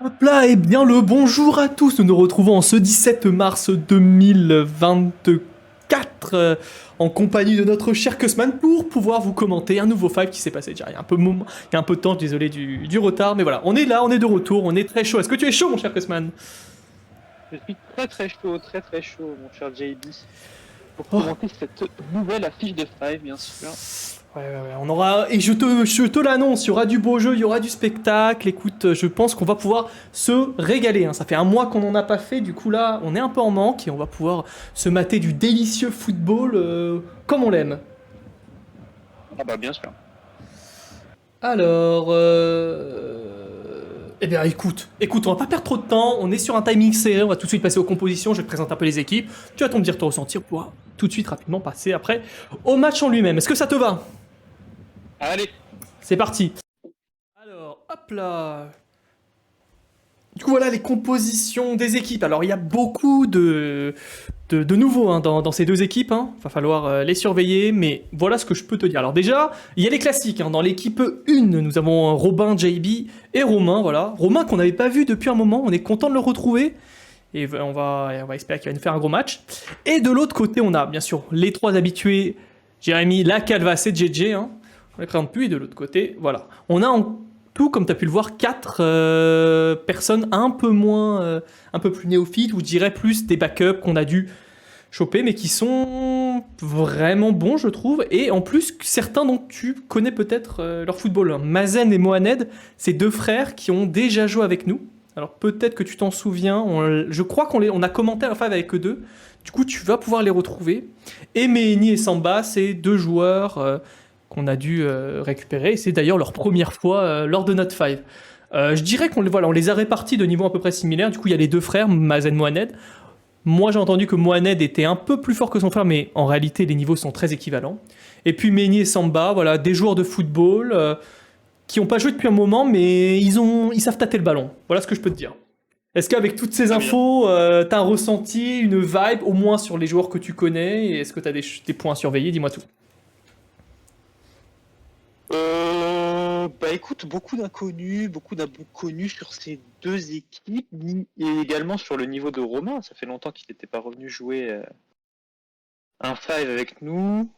Hop là, et bien le bonjour à tous. Nous nous retrouvons en ce 17 mars 2024 en compagnie de notre cher Kussman pour pouvoir vous commenter un nouveau five qui s'est passé déjà il y a un peu de temps, désolé du retard, mais voilà, on est là, on est de retour, on est très chaud. Est-ce que tu es chaud mon cher Kussman? Je suis très chaud, mon cher JB, pour Oh. commenter cette nouvelle affiche de Five, bien sûr. Ouais, on aura, et je te l'annonce, il y aura du beau jeu, il y aura du spectacle. Écoute, je pense qu'on va pouvoir se régaler, hein. Ça fait un mois qu'on n'en a pas fait, du coup là, on est un peu en manque et on va pouvoir se mater du délicieux football comme on l'aime. Ah bah bien sûr. Alors, eh bien écoute, on va pas perdre trop de temps, on est sur un timing serré, on va tout de suite passer aux compositions, je vais te présenter un peu les équipes, tu vas t'en dire ton ressenti, on pourra tout de suite rapidement passer après au match en lui-même. Est-ce que ça te va? Allez, C'est parti. Alors, hop là. Du coup, voilà les compositions des équipes. Alors, il y a beaucoup de nouveaux hein, dans ces deux équipes. Hein. Va falloir les surveiller, mais voilà ce que je peux te dire. Alors déjà, il y a les classiques. Hein. Dans l'équipe 1, nous avons Robin, JB et Romain. Voilà. Romain qu'on n'avait pas vu depuis un moment. On est content de le retrouver. Et on va espérer qu'il va nous faire un gros match. Et de l'autre côté, on a bien sûr les trois habitués. Jérémy, La Calvas et JJ. Hein. On les présente plus. Et de l'autre côté, voilà. On a en tout, comme tu as pu le voir, 4 personnes un peu moins, un peu plus néophytes, ou je dirais plus des backups qu'on a dû choper, mais qui sont vraiment bons, je trouve. Et en plus, certains dont tu connais peut-être leur football. Mazen et Mohamed, c'est deux frères qui ont déjà joué avec nous. Alors peut-être que tu t'en souviens. Je crois on a commenté un five avec eux deux. Du coup, tu vas pouvoir les retrouver. Et Meheni et Samba, c'est deux joueurs qu'on a dû récupérer. Et c'est d'ailleurs leur première fois lors de notre five. Je dirais on les a répartis de niveau à peu près similaire. Du coup, il y a les deux frères, Mazen et Mohamed. Moi, j'ai entendu que Mohamed était un peu plus fort que son frère, mais en réalité, les niveaux sont très équivalents. Et puis Mehni et Samba, voilà, des joueurs de football qui n'ont pas joué depuis un moment, mais ils savent tâter le ballon. Voilà ce que je peux te dire. Est-ce qu'avec toutes ces très bien. infos, t'as un ressenti, une vibe, au moins sur les joueurs que tu connais, et est-ce que t'as des points à surveiller? Dis-moi tout. Bah écoute, beaucoup d'inconnus sur ces deux équipes, et également sur le niveau de Romain. Ça fait longtemps qu'il n'était pas revenu jouer un Five avec nous.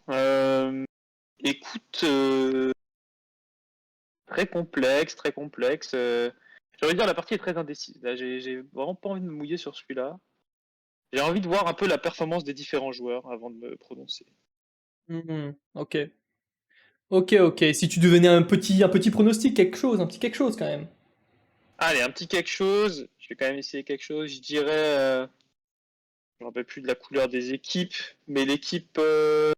Écoute, très complexe, très complexe. J'ai envie de dire la partie est très indécise. Là, j'ai vraiment pas envie de me mouiller sur celui-là. J'ai envie de voir un peu la performance des différents joueurs avant de me prononcer. Ok. Ok. Si tu devenais un petit pronostic, un petit quelque chose quand même. Allez, un petit quelque chose. Je vais quand même essayer quelque chose. Je dirais, je me rappelle plus de la couleur des équipes, mais l'équipe bleue,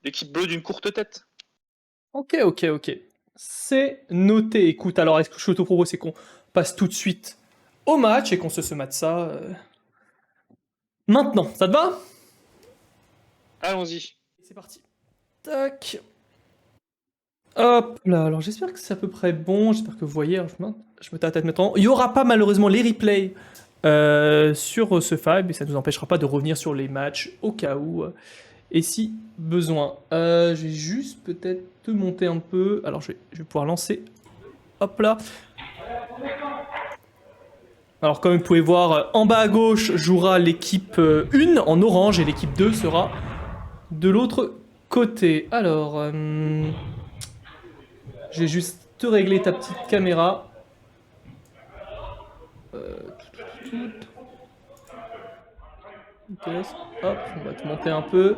l'équipe bleue d'une courte tête. Ok. C'est noté. Écoute, alors, est-ce que je te propose, c'est qu'on passe tout de suite au match et qu'on se mate ça maintenant. Ça te va? Allons-y. C'est parti. Tac. Hop là, alors j'espère que c'est à peu près bon, j'espère que vous voyez, alors je me tâte maintenant. Il n'y aura pas malheureusement les replays sur ce five, mais ça ne nous empêchera pas de revenir sur les matchs au cas où, et si besoin. Je vais juste peut-être te monter un peu, alors je vais pouvoir lancer, hop là. Alors comme vous pouvez voir, en bas à gauche jouera l'équipe 1 en orange et l'équipe 2 sera de l'autre côté. Alors... je vais juste te régler ta petite caméra. Ok, hop, on va te monter un peu.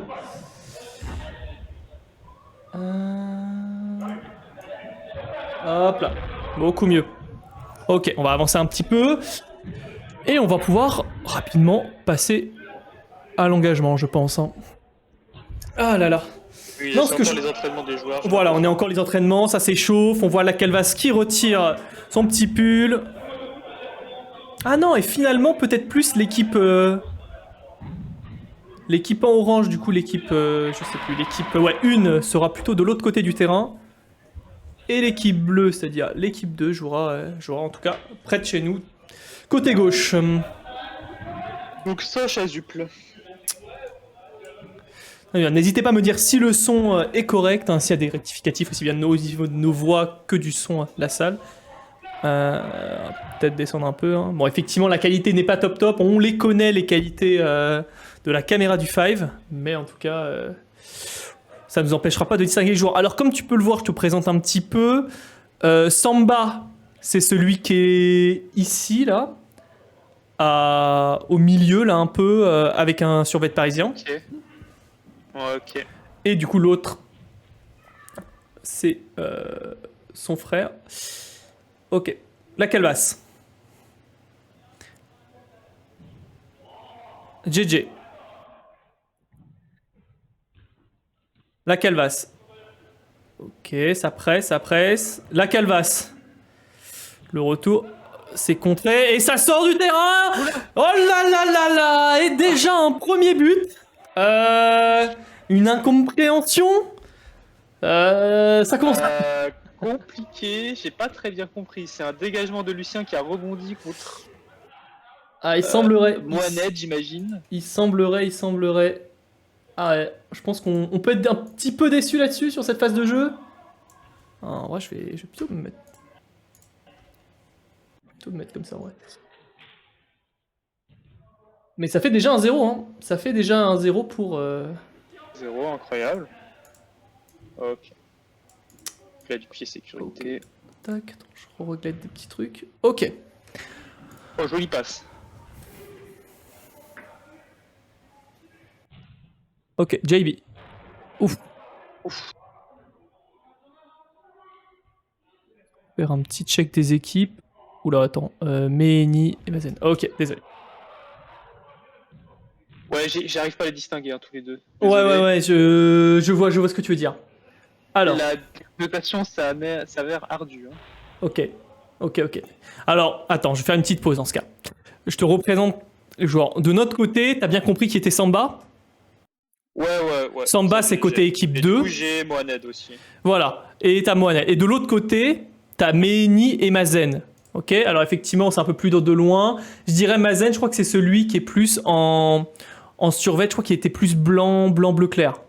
Hop là, beaucoup mieux. Ok, on va avancer un petit peu. Et on va pouvoir rapidement passer à l'engagement, je pense. Hein. Ah là là. Oui, Non, c'est encore les entraînements des joueurs. J'ai Voilà, on est l'impression. encore les entraînements, ça s'échauffe. On voit la Calvas qui retire son petit pull. Ah non, et finalement, peut-être plus l'équipe... l'équipe en orange, du coup, l'équipe, je sais plus, l'équipe, ouais, 1 sera plutôt de l'autre côté du terrain. Et l'équipe bleue, c'est-à-dire l'équipe 2, jouera en tout cas près de chez nous, côté gauche. Donc Soch à Zuple. Très bien. N'hésitez pas à me dire si le son est correct, hein, s'il y a des rectificatifs, aussi bien au niveau de nos voix que du son de la salle. Peut-être descendre un peu. Hein. Bon, effectivement, la qualité n'est pas top top. On les connaît, les qualités de la caméra du 5. Mais en tout cas, ça ne nous empêchera pas de distinguer les joueurs. Alors, comme tu peux le voir, je te présente un petit peu. Samba, c'est celui qui est ici, là. Au milieu, là, un peu, avec un survêt parisien. Ok. Ouais, ok. Et du coup, l'autre, c'est son frère. Ok. La Calvas. JJ. La Calvas. Ok, ça presse, ça presse. La Calvas. Le retour, c'est contré et ça sort du terrain. Oh là là là là. Et déjà un premier but. Une incompréhension. Ça commence. Compliqué, j'ai pas très bien compris. C'est un dégagement de Lucien qui a rebondi contre Ah, il semblerait. Mohamed, j'imagine. Il semblerait. Ah ouais, je pense qu'on peut être un petit peu déçu là-dessus, sur cette phase de jeu. Ah, en vrai, je vais plutôt me mettre. Comme ça, ouais. Mais ça fait déjà un 0, hein. Ça fait déjà un 0 pour. 0, incroyable. Ok. Là, du pied sécurité. Tac, attends, je regrette des petits trucs. Ok. Oh, joli passe. Ok, JB. Ouf. Faire un petit check des équipes. Oula, attends. Mehni et Mazen. Ok, désolé. Ouais, j'arrive pas à les distinguer, hein, tous les deux. Ouais, je vois ce que tu veux dire. Alors. La notation s'avère ardue. Hein. Ok. Alors, attends, je vais faire une petite pause dans ce cas. Je te représente les joueurs. De notre côté, t'as bien compris qui était Samba? Ouais. Samba, c'est côté équipe et 2. Du coup, j'ai Mohamed aussi. Voilà. Et t'as Mohamed. Et de l'autre côté, t'as Mehni et Mazen. Ok. Alors, effectivement, c'est un peu plus de loin. Je dirais Mazen, je crois que c'est celui qui est plus en survêt. Je crois qu'il était plus blanc, bleu clair.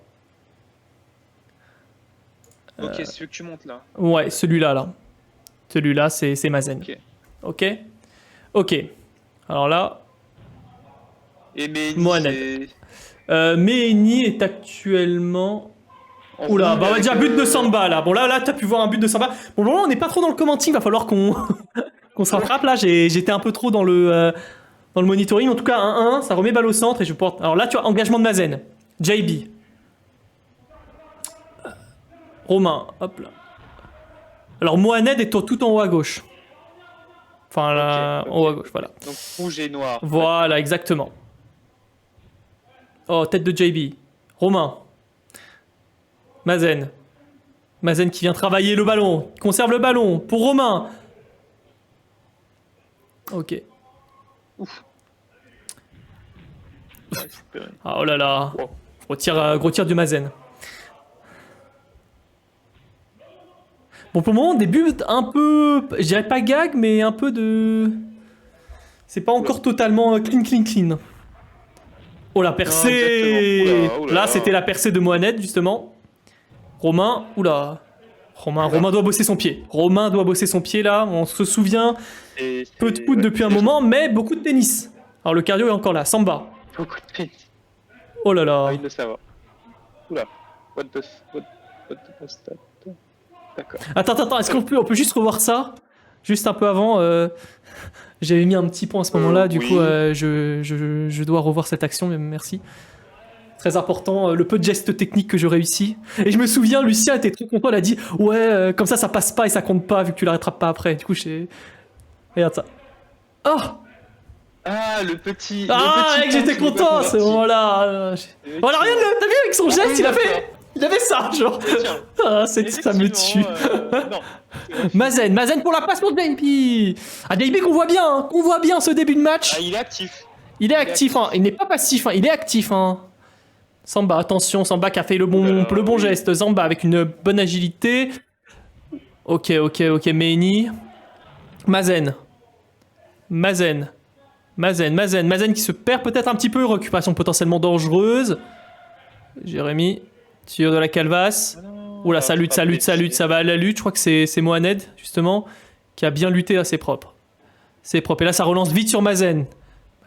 Ok, c'est celui que tu montes là. Ouais, celui-là, là. Celui-là, c'est Mazen. Ok. Alors là, Et Mehni, Mohamed. Mehni est actuellement. Oula, bah déjà but de Samba là. Bon là t'as pu voir un but de Samba. Bon là on n'est pas trop dans le commenting, va falloir qu'on qu'on se rattrape là. J'étais un peu trop dans le monitoring. En tout cas 1-1, ça remet balle au centre et je porte. Alors là tu as engagement de Mazen, JB, Romain, hop là. Alors Mohamed est tout en haut à gauche. Enfin là, en haut à gauche, voilà. Donc rouge et noir. Voilà, exactement. Oh, tête de JB. Romain. Mazen. Mazen qui vient travailler le ballon. Conserve le ballon pour Romain. Ok. Ouf. Ah, oh là là. Wow. Gros tir du Mazen. Bon, pour le moment, début un peu. Je dirais pas gag, mais un peu de. C'est pas encore totalement clean. Oh la percée. Oula. Là, c'était la percée de Mohamed, justement. Romain, oula. Romain doit bosser son pied. Romain doit bosser son pied là, on se souvient. Peu de foot depuis un moment, mais beaucoup de tennis. Alors le cardio est encore là, Samba. Beaucoup de tennis. Oh là là. Ah, il le savoir. Oula. What the stat. D'accord. Attends, est-ce qu'on peut juste revoir ça? Juste un peu avant, j'avais mis un petit point à ce moment-là, du oui. coup je dois revoir cette action, mais merci. Très important, le peu de gestes techniques que je réussis. Et je me souviens, Lucien était trop content, il a dit « Ouais, comme ça passe pas et ça compte pas vu que tu la rattrapes pas après. » Du coup, regarde ça. Oh! Ah, le petit... Mec, j'étais content à ce moment-là. Voilà, regarde, t'as vu avec son geste, il avait ça, genre. Ah, ça me tue. Non. Mazen pour la passe pour JB. Ah, JB qu'on voit bien ce début de match. Ah, il est actif. Il est actif, hein. Il n'est pas passif, hein. Il est actif, hein. Samba, attention, Samba qui a fait le bon geste. Samba avec une bonne agilité. Ok, Mehni. Mazen qui se perd peut-être un petit peu. Récupération potentiellement dangereuse. Jérémy, tir de la Calvas. Oula, ça lutte, ça va à la lutte. Je crois que c'est Mohamed, justement, qui a bien lutté, c'est propre. C'est propre. Et là, ça relance vite sur Mazen.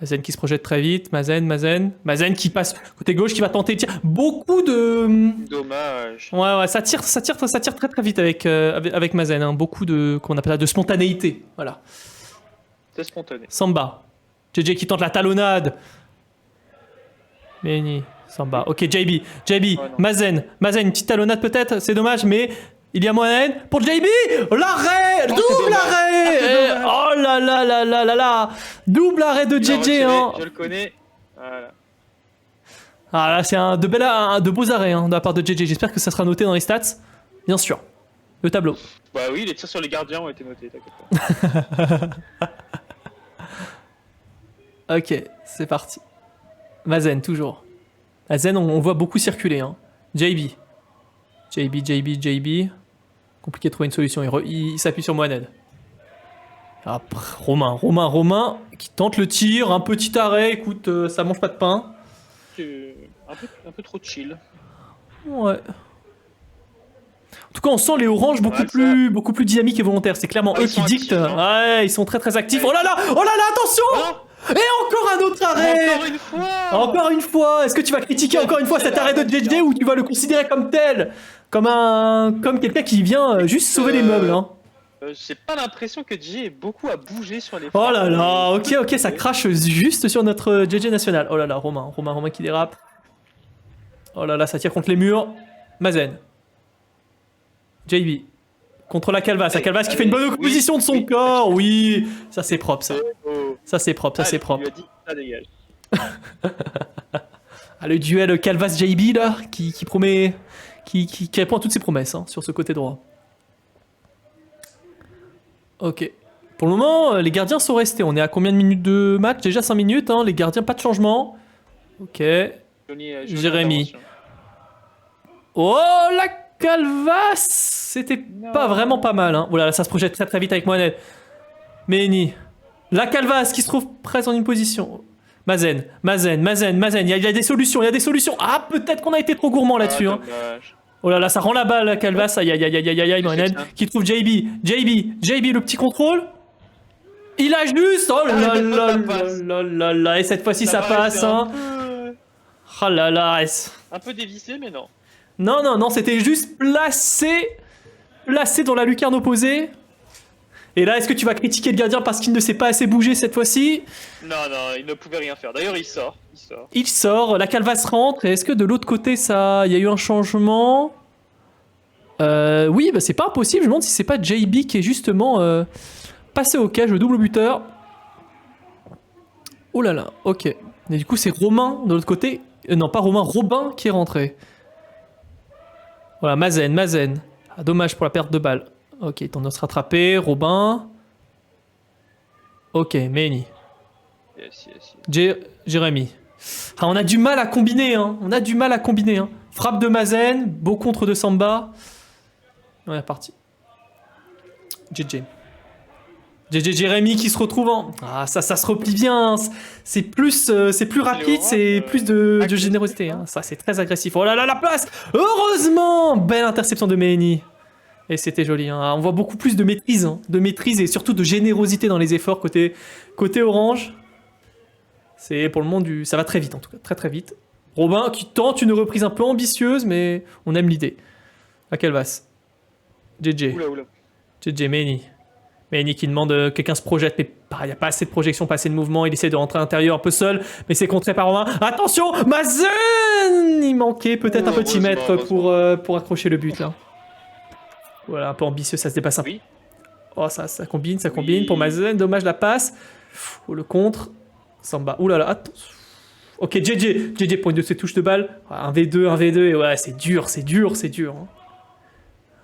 Mazen qui se projette très vite. Mazen qui passe côté gauche, qui va tenter de tirer. Beaucoup de... Dommage. Ouais, ça tire très très vite avec Mazen. Hein. Beaucoup de, qu'on appelle ça, de spontanéité. Voilà. C'est spontané. Samba. JJ qui tente la talonnade. Meni. Samba. Ok, JB. Mazen, une petite talonnade peut-être, c'est dommage, mais il y a moyen pour JB. L'arrêt, double arrêt. Oh là là là là là là, double arrêt de JJ. Hein. Je le connais. Voilà. Ah là, c'est de beaux arrêts hein, de la part de JJ. J'espère que ça sera noté dans les stats, bien sûr. Le tableau. Bah oui, les tirs sur les gardiens ont été notés, t'inquiète pas. Ok, c'est parti. Mazen toujours. Mazen, on voit beaucoup circuler. Hein. JB. Compliqué de trouver une solution. Il s'appuie sur Mohamed. Après, Romain qui tente le tir. Un petit arrêt. Écoute, ça mange pas de pain. Un peu trop chill. Ouais. En tout cas, on sent les oranges beaucoup plus dynamiques et volontaires. C'est clairement eux qui dictent. Actifs, ouais, ils sont très très actifs. Oh là là, attention! Et encore un autre arrêt! Encore une fois! Est-ce que tu vas critiquer encore une fois cet arrêt de JJ ou tu vas le considérer comme tel? Comme quelqu'un qui vient juste sauver les meubles, hein? J'ai pas l'impression que JJ ait beaucoup à bouger sur les Oh là là, ok, ça crache juste sur notre JJ national. Oh là là, Romain qui dérape. Oh là là, ça tire contre les murs. Mazen. JB. Contre la Calvas. La Calvas qui fait une bonne opposition de son corps. Oui, ça c'est propre ça. Ça c'est propre. Il lui a dit, ça dégage. Ah, le duel Calvas-JB là, qui promet. Qui répond à toutes ses promesses hein, sur ce côté droit. Ok. Pour le moment, les gardiens sont restés. On est à combien de minutes de match? Déjà 5 minutes. Hein. Les gardiens, pas de changement. Ok. Jérémy. Oh la Calvas! C'était pas vraiment pas mal. Hein. Voilà, ça se projette très très vite avec Mohamed. Meni. La Calvas qui se trouve presque en une position. Mazen. Il y a des solutions, Ah, peut-être qu'on a été trop gourmand là-dessus. Hein. Oh là là, ça rend la balle, la Calvas. Aïe, Mohamed. Qui trouve JB, le petit contrôle. Il a juste. Oh là là. Et cette fois-ci, ça passe. Hein. Oh là là. Un peu dévissé, mais non. Non, c'était juste placé dans la lucarne opposée. Et là, est-ce que tu vas critiquer le gardien parce qu'il ne s'est pas assez bougé cette fois-ci? Non, il ne pouvait rien faire. D'ailleurs, il sort, la Calvas rentre. Et est-ce que de l'autre côté, il y a eu un changement? Oui, bah c'est pas impossible. Je me demande si c'est pas JB qui est justement passé au cage, le double buteur. Oh là là, ok. Et du coup, c'est Romain de l'autre côté. Non, pas Romain, Robin qui est rentré. Voilà, Mazen. Ah, dommage pour la perte de balle. Ok, il tente de se rattraper. Robin. Ok, Meni. Jérémy. Ah, on a du mal à combiner, hein. Frappe de Mazen, beau contre de Samba. On est parti. JJ Jérémy qui se retrouve en... Ah, ça se replie bien. C'est plus rapide, c'est plus de générosité. Hein. Ça, c'est très agressif. Oh là là, la place! Heureusement! Belle interception de Meni. Et c'était joli. Hein. On voit beaucoup plus de maîtrise. Hein. De maîtrise et surtout de générosité dans les efforts côté orange. C'est pour le moment ça va très vite en tout cas. Très très vite. Robin qui tente une reprise un peu ambitieuse, mais on aime l'idée. À Calvas. JJ. JJ, Meni qui demande que quelqu'un se projette, mais il n'y a pas assez de projection, pas assez de mouvement. Il essaie de rentrer à l'intérieur un peu seul, mais c'est contré par Romain. Attention, Mazen! Il manquait peut-être un petit mètre pour accrocher le but là. Voilà, un peu ambitieux, ça se dépasse un peu. Oh, ça combine pour Mazen. Dommage la passe. Oh, le contre. Samba. Ouh là là, attends. Ok, JJ pour une de ses touches de balle. Un V2, et ouais, c'est dur. Hein.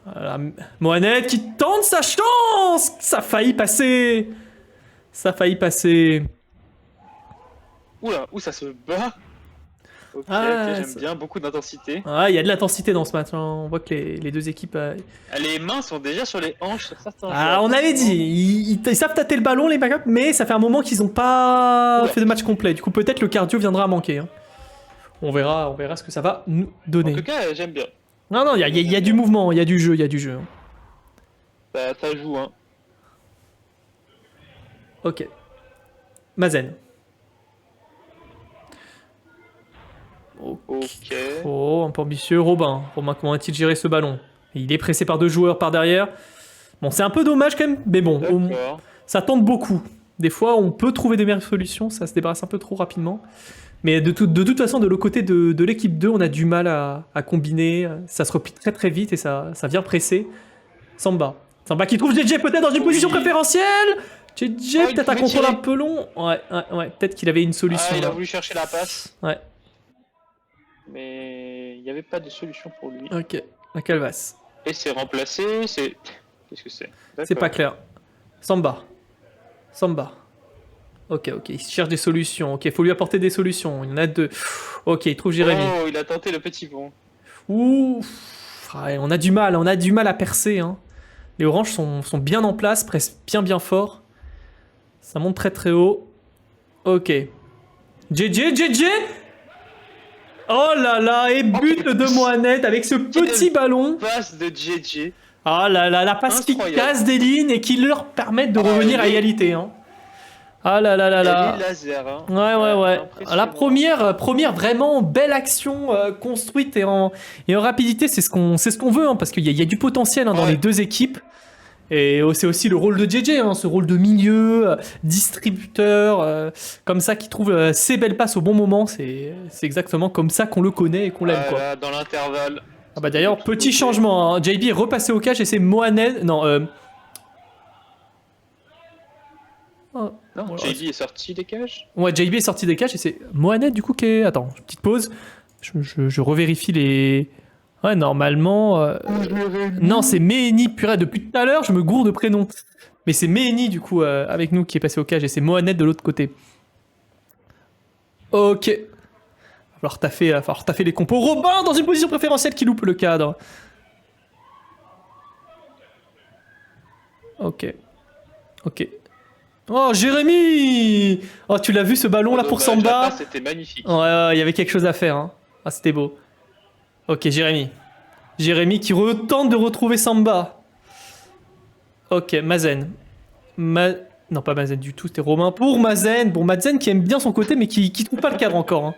Voilà. Mohamed qui tente sa chance. Ça a failli passer. Oula, où ça se bat. Ok, j'aime bien, beaucoup d'intensité. Ah, il y a de l'intensité dans ce match. Hein. On voit que les deux équipes... Les mains sont déjà sur les hanches sur certains joueurs. On avait dit, ils savent tâter le ballon, les backups, mais ça fait un moment qu'ils n'ont pas fait de match complet. Du coup, peut-être le cardio viendra à manquer. Hein. On verra ce que ça va nous donner. En tout cas, j'aime bien. Non, il y a du mouvement, il y a du jeu. Ça joue, hein. Ok. Mazen. Ok. Oh, un peu ambitieux. Robin. Robin, comment a-t-il géré ce ballon? Il est pressé par deux joueurs par derrière. Bon, c'est un peu dommage quand même, mais bon, D'accord. ça tente beaucoup. Des fois, on peut trouver des meilleures solutions, ça se débarrasse un peu trop rapidement. Mais de toute façon, de l'autre côté de l'équipe 2, on a du mal à combiner. Ça se replie très très vite et ça vient presser. Samba. Samba qui trouve JJ peut-être dans une position préférentielle. JJ, il peut-être un pouvait contrôle tirer. un peu long. Ouais. Peut-être qu'il avait une solution Il a là. voulu chercher la passe, Ouais, mais il n'y avait pas de solution pour lui. ok. Un calvas. Et c'est remplacé, c'est... Qu'est-ce que c'est? C'est pas D'accord. clair. Samba. Samba. Ok, il cherche des solutions. Ok, faut lui apporter des solutions. Il y en a deux. Ok, il trouve Jérémy. Oh, il a tenté le petit pont. Ouh, ouais, on a du mal à percer. Hein. Les oranges sont bien en place, presque bien fort. Ça monte très très haut. Ok. JJ. Oh là là, et but de Mohamed avec ce petit ballon. Passe de JJ. Ah là là, la passe qui Incroyable. casse des lignes et qui leur permettent de revenir à égalité. Hein. Ah là là là là. Et les lasers, hein. Ouais. Impressionnant. La première vraiment belle action construite et en rapidité, c'est ce qu'on veut, hein, parce qu'il y a du potentiel hein, dans Ouais. les deux équipes. Et c'est aussi le rôle de JJ, hein, ce rôle de milieu, distributeur, comme ça, qui trouve ses belles passes au bon moment. C'est exactement comme ça qu'on le connaît et qu'on l'aime. Quoi. Voilà, dans l'intervalle. Ah bah d'ailleurs, petit changement, hein, JB est repassé au catch et c'est Mohamed. Non, oh, Non, voilà. JB est sorti des cages. Ouais, JB est sorti des cages et c'est Mohamed du coup qui est. Attends, petite pause. Je revérifie les. Ouais, normalement. Non, c'est Meheni. Purée, depuis tout à l'heure, je me gourde de prénom. Mais c'est Meheni du coup avec nous qui est passé au cage et c'est Mohamed de l'autre côté. Ok. Va falloir taffer les compos. Robin dans une position préférentielle qui loupe le cadre. Ok. Oh, Jérémy! Oh, tu l'as vu ce ballon là pour Samba? C'était magnifique. Ouais, il y avait quelque chose à faire. Hein. Ah, c'était beau. Ok, Jérémy. Jérémy qui tente de retrouver Samba. Ok, Mazen. Non, pas Mazen du tout, c'était Romain. Pour Mazen. Bon, Mazen qui aime bien son côté, mais qui trouve pas le cadre encore. Hein.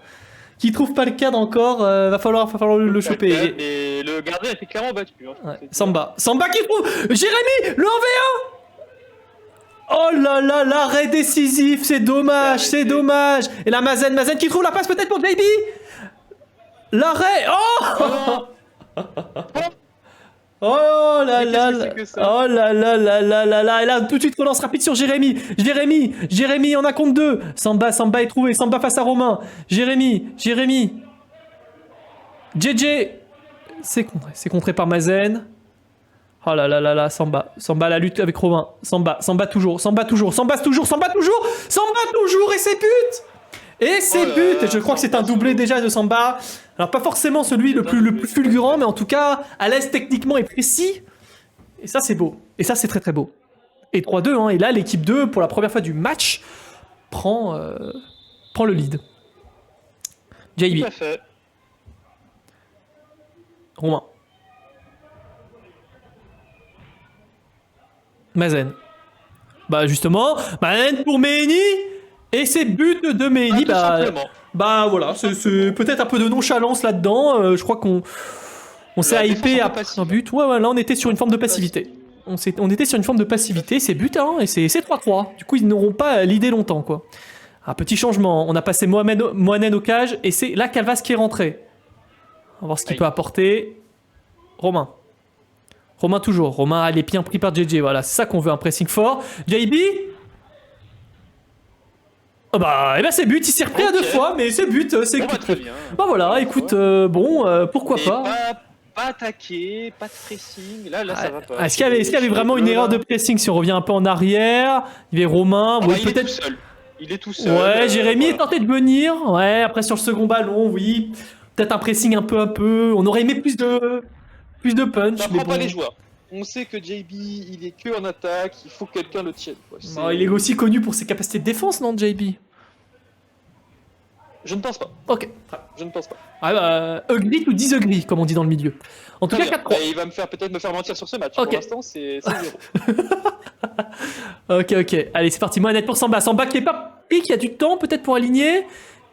Qui trouve pas le cadre encore. Va falloir le choper. Et le gardien était clairement battu. Hein, Ouais. Samba qui trouve Jérémy, le 1v1. Oh là là, l'arrêt décisif, c'est dommage. Et là, Mazen qui trouve la passe peut-être pour JB. L'arrêt. Oh Oh là là là. Oh là là là là là là. Et là, tout de suite, relance rapide sur Jérémy. Jérémy, on a compte 2. Samba est trouvé. Samba face à Romain. Jérémy. JJ. C'est contré par Mazen. Oh là là là là, Samba la lutte avec Romain. Samba toujours, et c'est but. Et je crois que c'est un doublé déjà de Samba. Alors pas forcément celui le plus fulgurant, mais en tout cas à l'aise techniquement et précis. Et ça c'est beau. Et ça c'est très très beau. Et 3-2, hein. Et là l'équipe 2, pour la première fois du match, prend le lead. JB. Tout à fait. Romain. Mazen. Bah justement, Mazen pour Meheni. Et c'est but de Meheni. Bah voilà, c'est peut-être un peu de nonchalance là-dedans. Je crois qu'on s'est hypé après un but. Ouais, là on était sur une forme de passivité. On était sur une forme de passivité, c'est but, hein, et c'est 3-3. Du coup, ils n'auront pas l'idée longtemps, quoi. Un petit changement, on a passé Mohamed au cage, et c'est là Calvas qui est rentré. On va voir ce qu'il peut apporter. Romain toujours. Romain a les pieds pris par JJ, voilà, c'est ça qu'on veut, un pressing fort. JB. Oh bah, et ben c'est but, il s'est repris à 2 fois, mais c'est but, c'est bon, très bien. Bah voilà, écoute, pourquoi pas. Pas attaquer, pas de pressing, là ça va pas. Est-ce qu'il y avait vraiment une erreur de pressing si on revient un peu en arrière? Il y avait Romain, peut-être. Il est tout seul. Ouais, Jérémy est tenté de venir. Ouais, après sur le second ballon, oui. Peut-être un pressing un peu. On aurait aimé plus de punch. Ça mais prend bon. pas les joueurs. On sait que JB, il est que en attaque, il faut que quelqu'un le tienne. Quoi. Il est aussi connu pour ses capacités de défense, non, JB? Je ne pense pas. Ok. Je ne pense pas. Ah bah, agree ou disagree, comme on dit dans le milieu. En tout Très cas, bien. 4-3. Et il va peut-être me faire mentir sur ce match. Ok. Pour l'instant, c'est 0. Ok, ok. Allez, c'est parti. Mohamed pour Samba. Samba qui est pas pique, qui a du temps peut-être pour aligner.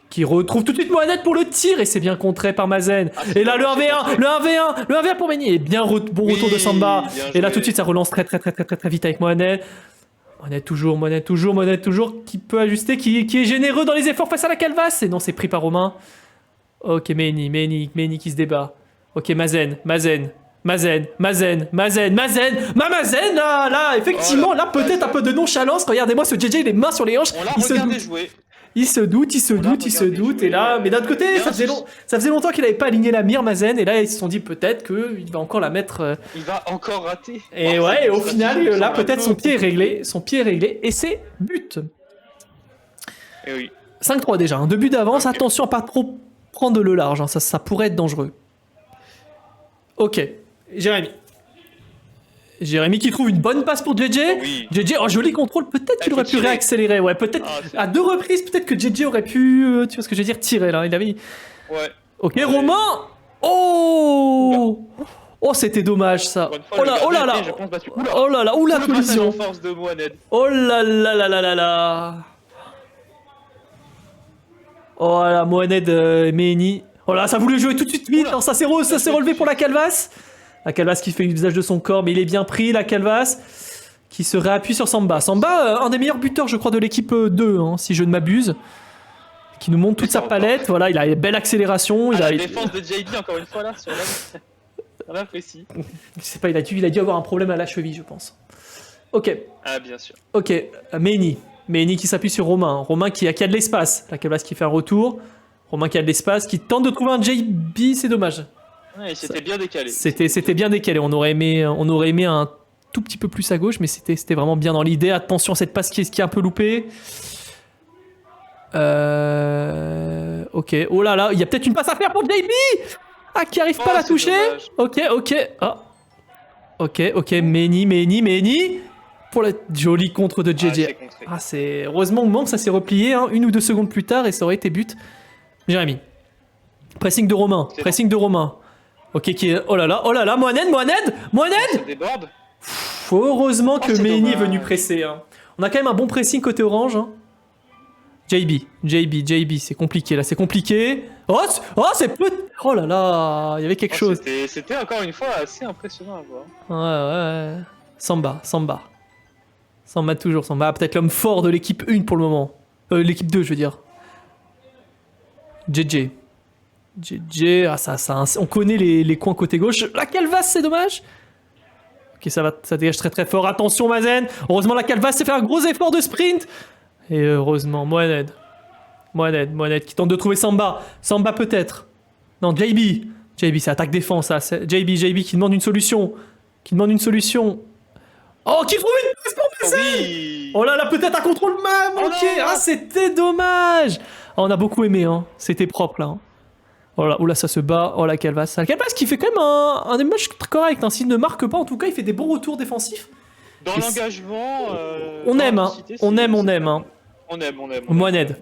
Qui retrouve tout de suite Mohamed pour le tir. Et c'est bien contré par Mazen. Ah, Et là, le 1v1. Le 1v1. Le 1v1 pour Meigny. Et bien bon retour de Samba. bien Et là, joué. tout de suite, ça relance très vite avec Mohamed. Mohamed toujours. Qui peut ajuster. Qui est généreux dans les efforts face à la Calvas. Et non, c'est pris par Romain. Ok, Meigny qui se débat. Ok, Mazen, Mazen, là, effectivement, là, peut-être un peu de nonchalance. Regardez-moi ce JJ, les mains sur les hanches. On l'a Il se regardé doute, jouer. il se doute. Et là, mais d'un autre côté, ça faisait longtemps qu'il n'avait pas aligné la mire, Mazen. Et là, ils se sont dit peut-être qu'il va encore la mettre. Il va encore rater. Et Oh, ouais, c'est et au une final, stratégie là, qui peut-être semble son pied est réglé. Et c'est but. Eh oui. 5-3 déjà, 2 buts d'avance. Ok. Attention à pas trop prendre le large, hein, ça pourrait être dangereux. Ok, Jérémy qui trouve une bonne passe pour JJ. Oui. JJ, oh joli contrôle, peut-être qu'il faut aurait pu tirer. réaccélérer. Ouais, peut-être Ah, à 2 reprises, peut-être que JJ aurait pu, tu vois ce que je veux dire, tirer là. Il avait. Ouais. Ok, Ouais. Romain. Oh, oh, c'était dommage ça. Encore une fois, Oh le là, gardien là, était, je pense, battu. Oula. oh là là, ou la Le passage collision. en force de Mohamed. Oh là là là là là là. Oh là, Mohamed Meigny. Oh là, ça voulait jouer tout de suite vite. Oula. Hein, ça s'est relevé pour la Calvas. La Calvas qui fait usage de son corps, mais il est bien pris. La Calvas qui se réappuie sur Samba. Samba, un des meilleurs buteurs, je crois, de l'équipe 2, hein, si je ne m'abuse. Qui nous montre toute sa palette. Voilà, il a une belle accélération. La défense de JB, encore une fois, là, sur l'homme. On apprécie. Je sais pas, il a dû avoir un problème à la cheville, je pense. Ok. Ah, bien sûr. Ok, Meigny qui s'appuie sur Romain. Romain qui a de l'espace. La Calvas qui fait un retour. Romain qui a de l'espace, qui tente de trouver un JB, c'est dommage. Ouais, il s'était bien décalé. C'était bien décalé. On aurait aimé un tout petit peu plus à gauche, mais c'était vraiment bien dans l'idée. Attention à cette passe qui est un peu loupée. Ok. Oh là là, il y a peut-être une passe à faire pour JB. Ah, qui arrive pas à la c'est toucher. dommage. Ok. Ah. Ok. Meigny. Pour la jolie contre de Ah, JJ. c'est contré. Ah, c'est heureusement au moment que ça s'est replié, hein, 1 ou 2 secondes plus tard et ça aurait été but. Jérémy. Pressing de Romain. Ok, qui est. Oh là là, Mohamed. Ça déborde. Heureusement que c'est Meigny est dommage. venu presser. Hein. On a quand même un bon pressing côté orange. Hein. JB, c'est compliqué là, c'est compliqué. Oh, oh là là, il y avait quelque chose. C'était encore une fois assez impressionnant à voir. Ouais. Samba. Samba, peut-être l'homme fort de l'équipe 1 pour le moment. L'équipe 2, je veux dire. JJ, on connaît les coins côté gauche. La Calvas, c'est dommage. Ok, ça dégage très fort. Attention, Mazen. Heureusement, la Calvas s'est fait un gros effort de sprint. Et heureusement, Mohamed qui tente de trouver Samba. Samba peut-être. Non, JB, c'est attaque-défense, ça. JB qui demande une solution. Oh, qui trouve une passe pour Mazen. Oui. Oh là là, peut-être un contrôle manqué. non. Ah, c'était dommage. Ah, on a beaucoup aimé, hein. C'était propre, là. Hein. Oh là, ça se bat. Oh, la Calvas. La Calvas qui fait quand même un match correct. Hein. S'il ne marque pas, en tout cas, il fait des bons retours défensifs. Dans l'engagement. On dans aime, hein. l'intensité, On c'est- aime. Hein. Hein. On aime. Mohamed.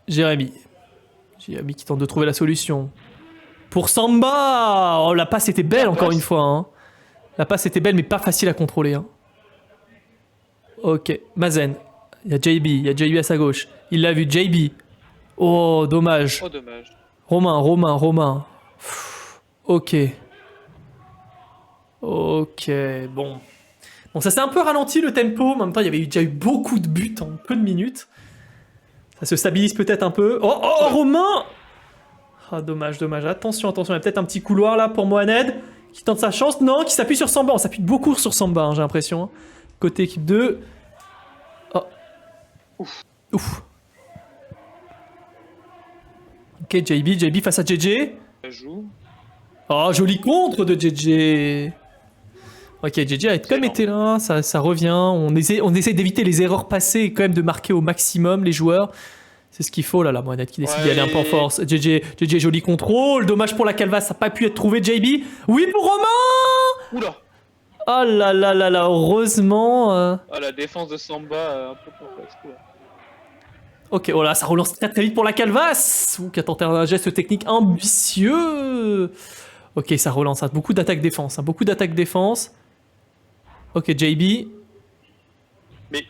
Jérémy qui tente de trouver la solution. Pour Samba. Oh, la passe était belle, encore une fois. Hein. La passe était belle, mais pas facile à contrôler. Hein. Ok, Mazen. Il y a JB à sa gauche. Il l'a vu, JB. Oh, dommage. Oh, dommage. Romain. Ok, bon. Bon, ça s'est un peu ralenti le tempo, mais en même temps, il y avait déjà eu beaucoup de buts en peu de minutes. Ça se stabilise peut-être un peu. Oh, Romain. Ah, dommage. Attention, il y a peut-être un petit couloir là pour Mohamed, qui tente sa chance. Non, qui s'appuie sur Samba. On s'appuie beaucoup sur Samba, hein, j'ai l'impression. Côté équipe 2. Oh. Ouf. Ok, JB face à JJ. Ça joue. Oh, joli contre de JJ. Ok, JJ a quand même été là, ça revient. On essaie d'éviter les erreurs passées et quand même de marquer au maximum les joueurs. C'est ce qu'il faut là, la Mohamed qui décide d'y aller un peu en force. JJ, joli contrôle. Dommage pour la Calvas, ça n'a pas pu être trouvé. JB. Oui pour Romain. Oula. Oh là là là là, heureusement. Ah, la défense de Samba, un peu complexe. Ouais. Ok, oh là, ça relance très très vite pour la Calvas, qui a tenté un geste technique ambitieux. Ok, ça relance, hein. Beaucoup d'attaques-défense, hein. Beaucoup d'attaques-défense. Ok, JB. Mais.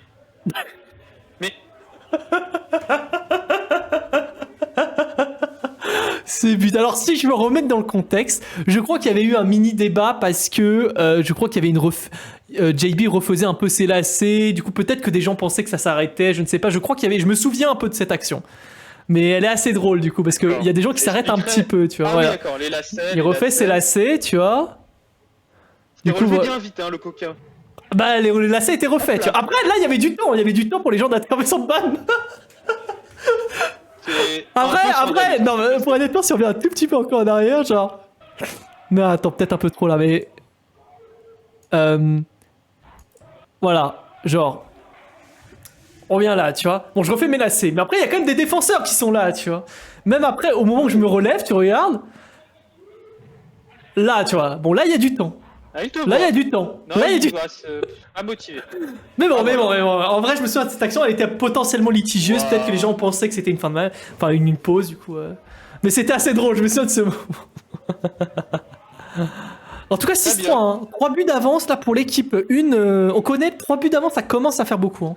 Mais. C'est but. Alors si je me remets dans le contexte, je crois qu'il y avait eu un mini débat parce que je crois qu'il y avait JB refaisait un peu ses lacets. Du coup, peut-être que des gens pensaient que ça s'arrêtait. Je ne sais pas. Je crois qu'il y avait. Je me souviens un peu de cette action. Mais elle est assez drôle du coup parce qu'il y a des gens qui s'arrêtent un petit peu, tu vois. Ah voilà. oui, d'accord, les lacets. Il refait ses lacets, tu vois. Il relevé bien vite, hein, le coquin. Bah, les lacets étaient refaits, tu vois. Après, là, il y avait du temps. Il y avait du temps pour les gens d'attraper son ban. Après, non, mais pour honnêtement, si on revient un tout petit peu encore en arrière, genre. Non, attends, peut-être un peu trop là, mais. Voilà, genre. On revient là, tu vois. Bon, je refais mes lacets, mais après, il y a quand même des défenseurs qui sont là, tu vois. Même après, au moment où je me relève, tu regardes. Là, tu vois. Bon, là, il y a du temps. Là, il y a du temps. Non, là, il y a du à motiver. Mais bon, en vrai, je me souviens de cette action, elle était potentiellement litigieuse. Wow. Peut-être que les gens pensaient que c'était une fin de match, enfin une pause, du coup. Mais c'était assez drôle, je me souviens de ce moment. En tout cas, 6-3, hein. 3 buts d'avance là pour l'équipe 1. On connaît 3 buts d'avance, ça commence à faire beaucoup. Hein.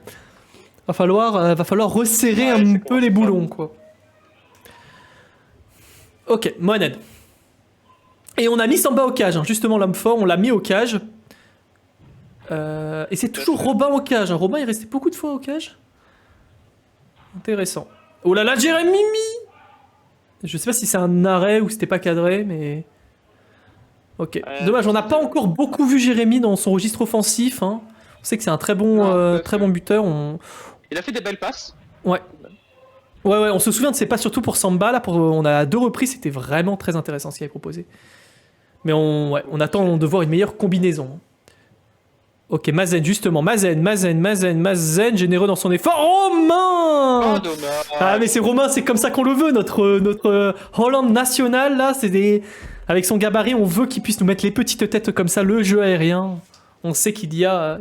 Va falloir resserrer un peu les boulons, quoi. Ok, Mohamed. Et on a mis Samba au cage, hein. Justement, l'homme fort, on l'a mis au cage. Et c'est toujours Robin au cage. Hein. Robin, il restait beaucoup de fois au cage. Intéressant. Oh là là, Jérémy! Je sais pas si c'est un arrêt ou c'était pas cadré, mais... Ok. Dommage, on n'a pas encore beaucoup vu Jérémy dans son registre offensif. Hein. On sait que c'est un très bon, très bon buteur. Il a fait des belles passes. Ouais. Ouais, on se souvient de ses passes, surtout pour Samba. Là, on a à 2 reprises, c'était vraiment très intéressant ce qu'il avait proposé. Mais on attend de voir une meilleure combinaison. Ok, Mazen, justement. Mazen, généreux dans son effort. Romain! Oh, dommage. Ah, mais c'est Romain, c'est comme ça qu'on le veut, notre Hollande national, là. Avec son gabarit, on veut qu'il puisse nous mettre les petites têtes comme ça, le jeu aérien. On sait qu'il y a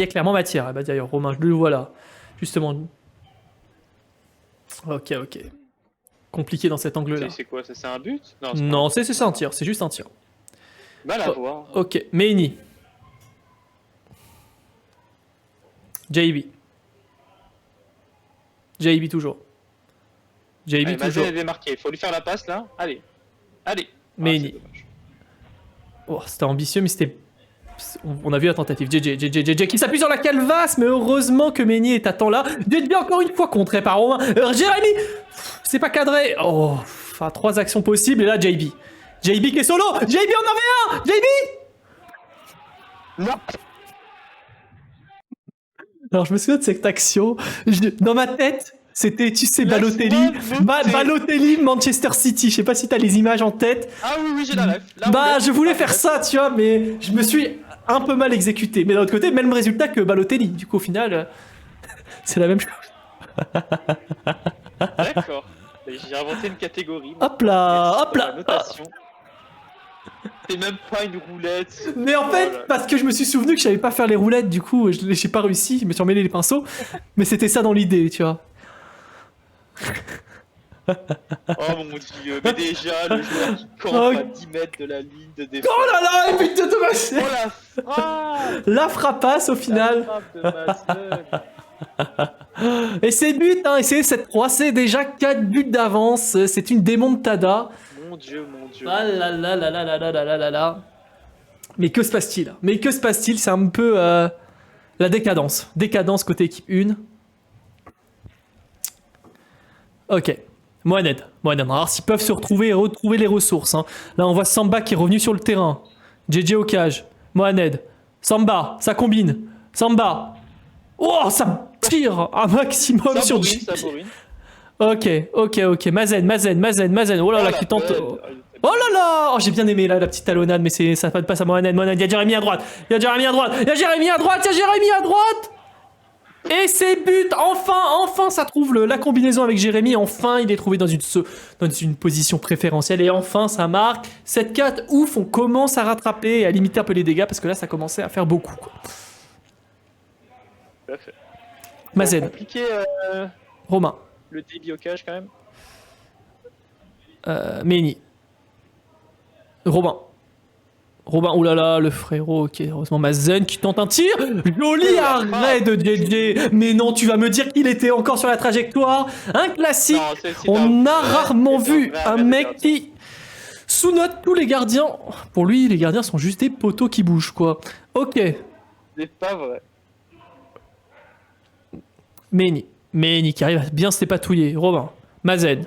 clairement matière. Bah, d'ailleurs, Romain, je le vois là. Justement. Ok. Compliqué dans cet angle-là. C'est quoi? C'est un but? Non, c'est un tir. C'est juste un tir. Mal à voir. Ok, Meini. JB toujours. JB toujours. Il est démarqué. Il faut lui faire la passe là. Allez. Meini. Oh, c'était ambitieux, mais c'était. On a vu la tentative. JJ qui s'appuie sur la calvasse, mais heureusement que Meini est à temps là. Bien encore une fois contré par Romain. Jérémy, c'est pas cadré. Oh, enfin 3 actions possibles et là JB qui est solo. JB en avait un. JB. Non. Alors je me souviens de cette action. Dans ma tête, c'était, tu sais, Balotelli, Manchester City. Je sais pas si t'as les images en tête. Ah oui, j'ai la ref. Bah, je voulais faire ça, tu vois, mais je me suis un peu mal exécuté. Mais d'un autre côté, même résultat que Balotelli. Du coup, au final, c'est la même chose. D'accord. J'ai inventé une catégorie. Hop là. Notation. C'est même pas une roulette. Mais en fait, parce que je me suis souvenu que je savais pas faire les roulettes, du coup, j'ai pas réussi. Je me suis emmêlé les pinceaux. Mais c'était ça dans l'idée, tu vois. Oh mon dieu, mais déjà, le joueur qui campe à 10 mètres de la ligne de défense. Oh là là, et putain de Mazen. Oh la frappe. La frappasse au final. La frappe de Mazen. Et c'est but, hein, et c'est 7-3, c'est déjà 4 buts d'avance. C'est une démontada. Mon dieu. Ah là là là là là là là là là. Mais que se passe-t-il? C'est un peu la décadence. Décadence côté équipe 1. Ok. Mohamed. Alors s'ils peuvent se retrouver et retrouver les ressources. Hein. Là on voit Samba qui est revenu sur le terrain. JJ au cage. Mohamed. Samba, ça combine. Samba. Oh, ça tire un maximum sur JJ. Ok. Mazen. Oh là là, qui tente. Oh là là. Oh, j'ai bien aimé là, la petite talonnade, mais ça passe à Mohamed. Il y a Jérémy à droite. Et c'est but. Enfin, ça trouve la combinaison avec Jérémy. Enfin, il est trouvé dans une position préférentielle. Et enfin, ça marque. 7-4, ouf, on commence à rattraper et à limiter un peu les dégâts parce que là, ça commençait à faire beaucoup, quoi. Tout à fait. Mazen, Compliqué Romain, le débit au cage quand même. Méni, Robin, oh là là, le frérot, ok, heureusement Mazen qui tente un tir. Joli arrêt de JJ. Mais non, tu vas me dire qu'il était encore sur la trajectoire. Un classique. Non, c'est On un a vrai- rarement c'est un vu vrai un arrêt de mec gardien. qui sous-note tous les gardiens. Pour lui, les gardiens sont juste des poteaux qui bougent, quoi. Ok, C'est pas vrai. Méni qui arrive à bien se dépatouiller. Robin, Mazen.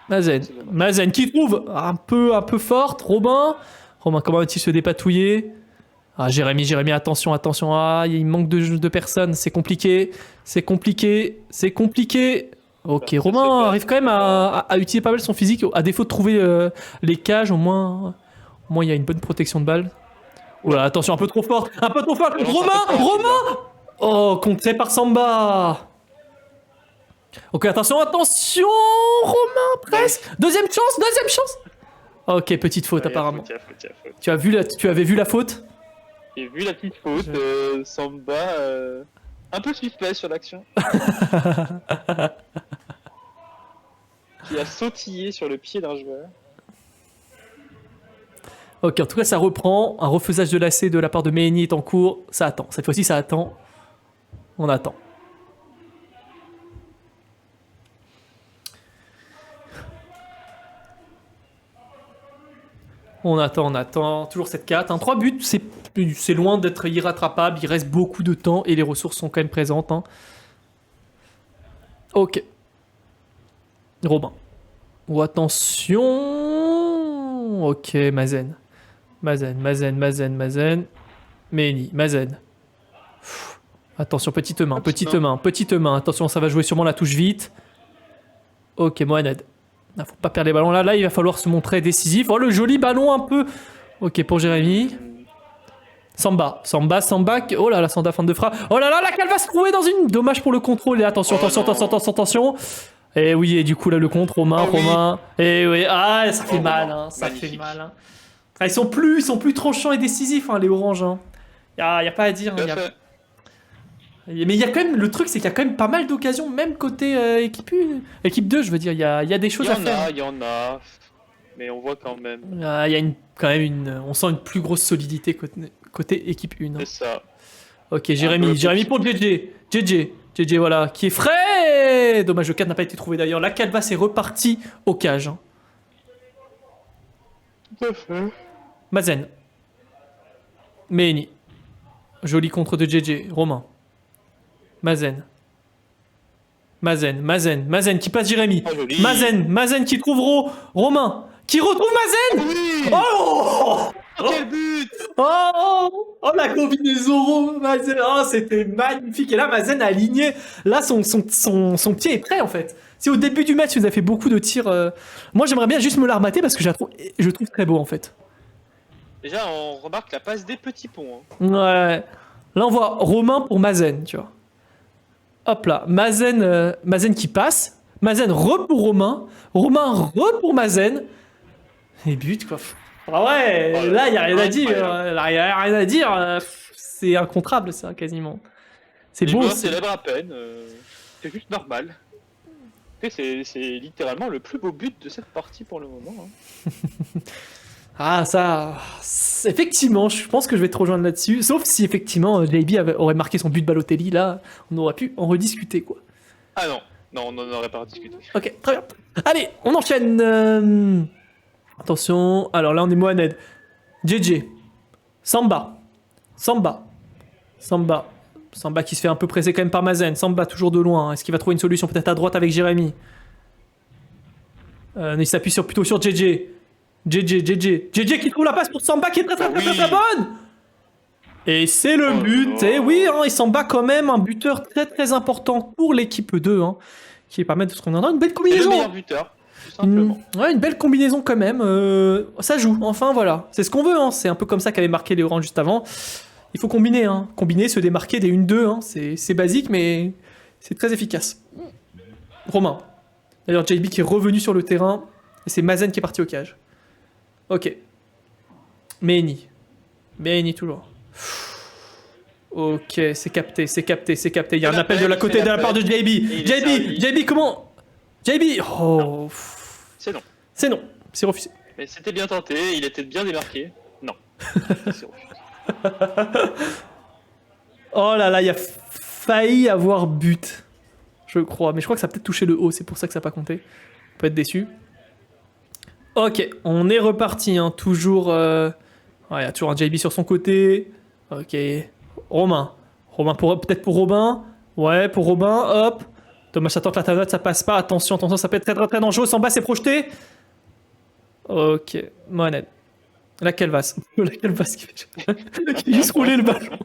C'est dommage. Mazen qui trouve un peu forte. Robin, comment va-t-il se dépatouiller? Ah, Jérémy, attention. Ah, il manque de personnes. C'est compliqué. Ok, Ça, Robin c'est pas- arrive quand même à utiliser pas mal son physique. À défaut de trouver les cages, au moins, il y a une bonne protection de balle. Oula, attention, un peu trop fort. Non, c'est un peu fort, Romain. Oh, contré par Samba. Ok, attention, Romain, presque. Deuxième chance. Ok, petite faute Ouais, y a apparemment. faute, y a faute. Tu avais vu la faute? J'ai vu la petite faute, Samba, un peu suspect sur l'action. Qui a sautillé sur le pied d'un joueur. Ok, en tout cas, ça reprend. Un refaisage de lacet de la part de Méni est en cours. Ça attend. Cette fois-ci, ça attend. On attend. On attend. Toujours cette 4. 3 buts, c'est loin d'être irrattrapable. Il reste beaucoup de temps et les ressources sont quand même présentes, hein. Ok. Robin. Oh, attention. Ok, Mazen. Méni, Mazen. Attention, petite main. Attention, ça va jouer sûrement la touche vite. Ok, Mohamed. Il faut pas perdre les ballons. Là, il va falloir se montrer décisif. Oh, le joli ballon un peu. Ok, pour Jérémy. Samba. Oh là là, Samba, fin de frappe. Oh là là, la cale va se trouver dans une. Dommage pour le contrôle. Et attention. Et oui, et du coup, là, le contre, Romain. Et oui, ça fait mal. Hein, ça Magnifique. fait mal. Hein. Ah, ils sont plus tranchants et décisifs, hein, les oranges. Hein. Y a pas à dire. Tout Hein, à fait. mais il y a quand même, le truc, c'est qu'il y a quand même pas mal d'occasions, même côté équipe 2, je veux dire. Il y a des choses à faire. Il y en a. Mais on voit quand même. Il y a quand même on sent une plus grosse solidité côté équipe 1. Hein. C'est ça. Ok, Jérémy pour JJ, voilà, qui est frais. Dommage, le 4 n'a pas été trouvé d'ailleurs. La 4 va, c'est reparti au cage. Hein. Tout à fait. Mazen. Méni. Joli contre de JJ. Romain. Mazen qui passe Jérémy. Oh, joli. Mazen qui trouve Romain. Qui retrouve Mazen. Oui. Oh Quel but! Oh, la combinaison Mazen. Oh, c'était magnifique. Et là, Mazen a aligné. Là, son pied est prêt, en fait. Si au début du match, il nous a fait beaucoup de tirs. Moi, j'aimerais bien juste me l'armater parce que je le trouve très beau, en fait. Déjà, on remarque la passe des petits ponts. Hein. Ouais. Là, on voit Romain pour Mazen, tu vois. Hop là. Mazen qui passe. Mazen pour Romain. Romain pour Mazen. Et but, quoi. Ah ouais, Oh là là, il n'y a rien à dire. incroyable. Là, il n'y a rien à dire. C'est incontrable, ça, quasiment. C'est Les beau. joueurs célèbrent à peine. C'est juste normal. Et c'est littéralement le plus beau but de cette partie pour le moment. Hein. Ah, ça. Effectivement, je pense que je vais te rejoindre là-dessus. Sauf si, effectivement, JB aurait marqué son but de Balotelli. Là, on aurait pu en rediscuter, quoi. Ah non, on n'en aurait pas discuté. Ok, très bien. Allez, on enchaîne. Attention. Alors là, on est Mohamed. JJ. Samba qui se fait un peu presser quand même par Mazen. Samba toujours de loin. Est-ce qu'il va trouver une solution peut-être à droite avec Jérémy? Il s'appuie plutôt sur JJ. JJ qui trouve la passe pour Samba qui est très bonne. Et c'est le but. Et oui, hein, et Samba quand même un buteur très très important pour l'équipe 2. Hein, qui permet de se rendre une belle C'est le combinaison. meilleur buteur, tout simplement. Ouais, une belle combinaison quand même. Ça joue. Enfin voilà, c'est ce qu'on veut. Hein. C'est un peu comme ça qu'avait marqué les Orange juste avant. Il faut combiner, hein. Combiner, se démarquer des 1-2, hein. C'est basique, mais c'est très efficace. Romain. D'ailleurs, JB qui est revenu sur le terrain. Et c'est Mazen qui est parti au cage. Ok. Mehni. Mehni toujours. Ok, c'est capté, c'est capté, c'est capté. Il y a un appel de la côté de la part de JB. JB, comment? JB. Oh. C'est non. C'est non. C'est refusé. Mais c'était bien tenté, il était bien démarqué. Non. C'est refusé. Oh là là, il a failli avoir but. Je crois. Mais je crois que ça a peut-être touché le haut. C'est pour ça que ça n'a pas compté. On peut être déçu. Ok, on est reparti. Hein. Toujours. Ouais, il y a toujours un JB sur son côté. Ok. Romain. Peut-être pour Robin. Ouais, pour Robin. Hop. Dommage, ça tente la tanote, ça passe pas. Attention, attention, ça peut être très très très dangereux. Samba s'est projeté. Ok. Mohamed. La Calvas. La Calvas qui fait juste rouler le ballon.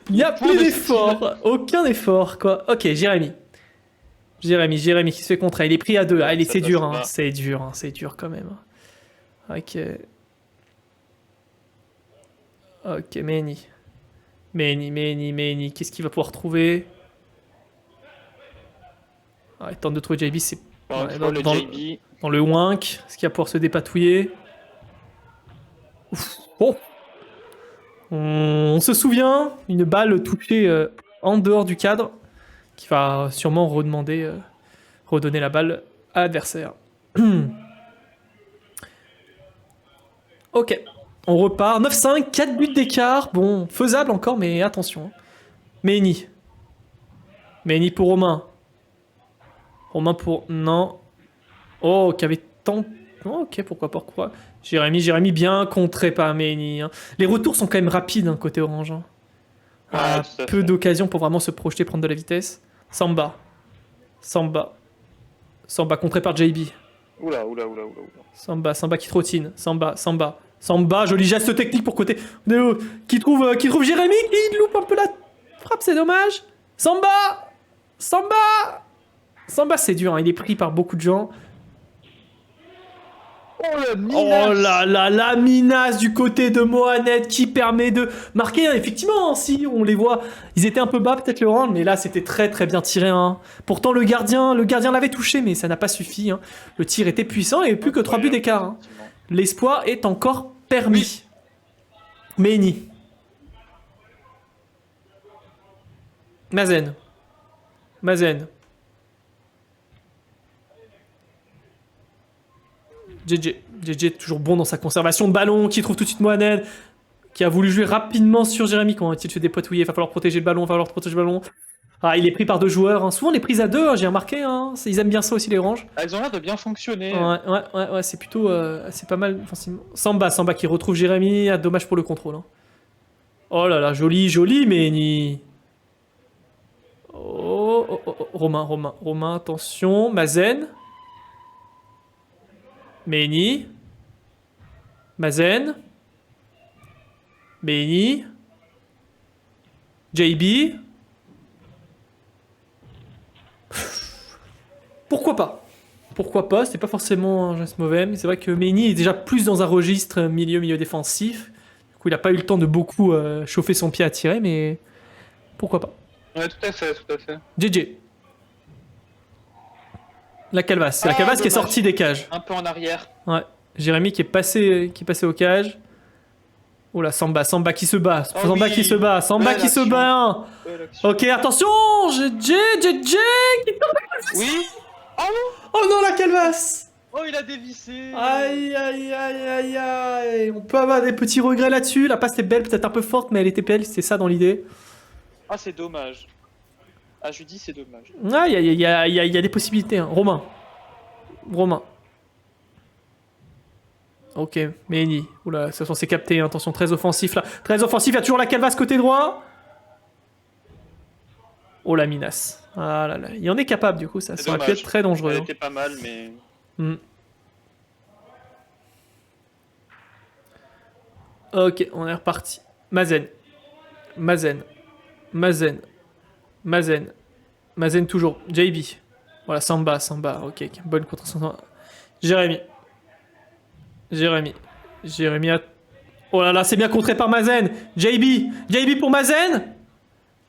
Il n'y a plus d'effort. Aucun effort, quoi. Ok, Jérémy. Jérémy qui se fait contrer. Il est pris à 2. Ah, c'est dur, hein. C'est dur, hein. C'est dur quand même. Ok. Ok, Mehni. Qu'est-ce qu'il va pouvoir trouver? Ah, il tente de trouver JB, c'est dans le wink. Est-ce qu'il va pouvoir se dépatouiller? Ouf. Oh. On se souvient, une balle touchée en dehors du cadre qui va sûrement redonner la balle à l'adversaire. Ok, on repart. 9-5, 4 buts d'écart. Bon, faisable encore, mais attention. Mehni pour Romain. Romain pour... Non. Oh, qui avait tant... Ok, pourquoi Jérémy bien contré par Mehni. Hein. Les retours sont quand même rapides, hein, côté orange. Hein. Peu d'occasions pour vraiment se projeter, prendre de la vitesse. Samba contré par JB. Oula. Samba qui trottine. Samba, joli geste technique pour côté. Qui trouve Jérémy, qui loupe un peu la frappe, c'est dommage. Samba, c'est dur, hein, il est pris par beaucoup de gens. Oh là là, la minace du côté de Mohamed qui permet de marquer. Hein, effectivement, si on les voit, ils étaient un peu bas peut-être le round, mais là c'était très très bien tiré. Hein. Pourtant le gardien l'avait touché, mais ça n'a pas suffi. Hein. Le tir était puissant et plus que 3 buts d'écart. Hein. L'espoir est encore permis. Mehni. Mazen. JJ toujours bon dans sa conservation de ballon, qui trouve tout de suite Mohamed, qui a voulu jouer rapidement sur Jérémy. Comment va-t-il se dépatouiller? Il va falloir protéger le ballon, Ah, il est pris par 2 joueurs. Hein. Souvent les prises à 2, hein, j'ai remarqué. Hein. Ils aiment bien ça aussi, les oranges. Ah, ils ont l'air de bien fonctionner. Ouais, c'est plutôt... c'est pas mal. Samba qui retrouve Jérémy. Ah, dommage pour le contrôle. Hein. Oh là là, joli, Mehni. Romain, attention. Mazen. Mehni. Mazen. Mehni. JB. Pourquoi pas, c'était pas forcément un geste mauvais, mais c'est vrai que Mehni est déjà plus dans un registre milieu défensif. Du coup, il a pas eu le temps de beaucoup chauffer son pied à tirer, mais pourquoi pas. Ouais, tout à fait. JJ. La Calvas, c'est la Calvas qui est sortie des cages. Un peu en arrière. Ouais. Jérémy qui est passé au cage. Oh là, Samba qui se bat. Qui se bat. Ok, attention, JJ. Oui. Oh non, la Calvas. Oh, il a dévissé. Aïe. On peut avoir des petits regrets là-dessus. La passe était belle, peut-être un peu forte, mais elle était belle. C'est ça dans l'idée. Ah, c'est dommage. Ah, je dis c'est dommage. Ah, il y a des possibilités. Hein. Romain. Ok, Mehni. Oula, ça s'est capté. Attention, très offensif là. Il y a toujours la Calvas côté droit. Oh la minace. Ah là là. Il en est capable du coup, ça aurait pu être très dangereux. Elle était pas mal, mais... Ok, on est reparti. Mazen toujours. JB. Voilà, Samba. Ok, bonne contre. Jérémy. Oh là là, c'est bien contré par Mazen. JB pour Mazen.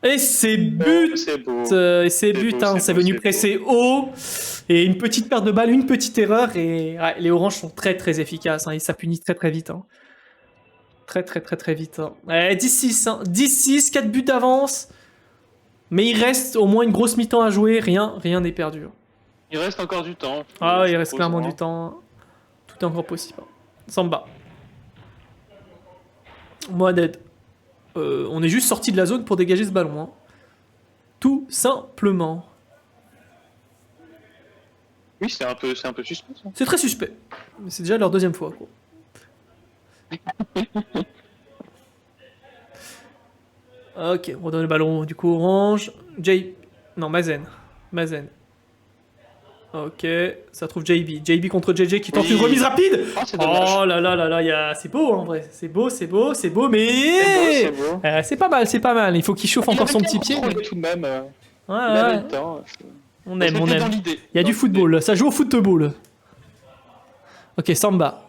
Et c'est but. C'est beau. Et c'est but, beau, hein. c'est C'est beau, venu c'est presser haut. Et une petite perte de balle, une petite erreur. Et ouais, les oranges sont très très efficaces. Hein. Et ça punit très très vite. Hein. Très vite. Hein. 10-6. Hein. 10-6, 4 buts d'avance. Mais il reste au moins une grosse mi-temps à jouer. Rien n'est perdu. Il reste encore du temps. Ah, il je reste suppose, clairement hein. du temps. Tout est encore possible. Samba. Mohamed. On est juste sorti de la zone pour dégager ce ballon. Hein. Tout simplement. Oui, c'est un peu suspect. Ça. C'est très suspect. Mais c'est déjà leur deuxième fois. Quoi. Ok, on redonne le ballon du coup orange. Non, Mazen. Ok, ça trouve JB. JB contre JJ qui tente Oui. une remise rapide. Ah, c'est dommage. Oh là là là là, c'est beau en vrai. C'est beau, mais. C'est beau. C'est pas mal. Il faut qu'il chauffe encore son petit pied. Il tout de même. Ouais, Il avait ouais. le temps. On aime. Dans l'idée. Il y a du football, ça joue au football. Ok, Samba.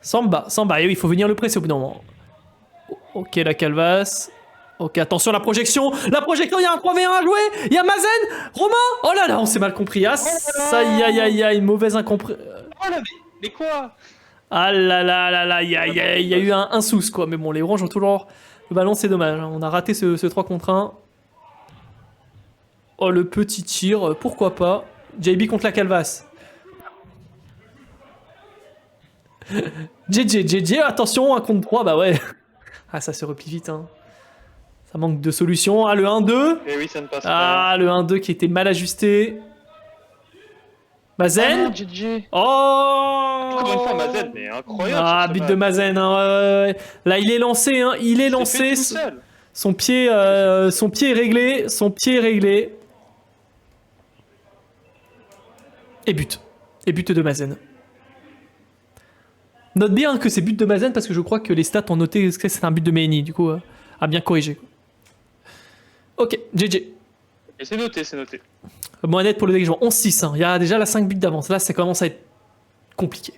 Et oui, il faut venir le presser au bout d'un moment. Ok, la calvasse. Ok, attention, la projection, il y a un 3v1 à jouer. Il y a Mazen, Romain. Oh là là, on s'est mal compris. Ah, ça, aïe, mauvaise incompréhension. Oh là, mais quoi? Ah là là, il y a eu un sous quoi. Mais bon, les oranges ont toujours le ballon, c'est dommage. On a raté ce 3 contre 1. Oh, le petit tir, pourquoi pas. JB contre la calvasse. JJ, attention, 1 contre 3, bah ouais. Ah, ça se replie vite, hein. Ça manque de solution. Ah, le 1-2. Eh oui, ça ne passe pas. Ah, le 1-2 qui était mal ajusté. Mazen. Ah, JJ. Oh Encore une fois, Mazen, mais incroyable. Ah, but de Mazen. Hein, ouais. Là, il est lancé. Hein. Il est lancé. Tout seul. Son pied est réglé. Et but de Mazen. Note bien que c'est but de Mazen parce que je crois que les stats ont noté que c'est un but de Mehni. Du coup, à bien corriger. Ok, JJ. Et c'est noté. Mohamed pour le dégagement. 11-6. Hein. Il y a déjà la 5 buts d'avance. Là, ça commence à être compliqué.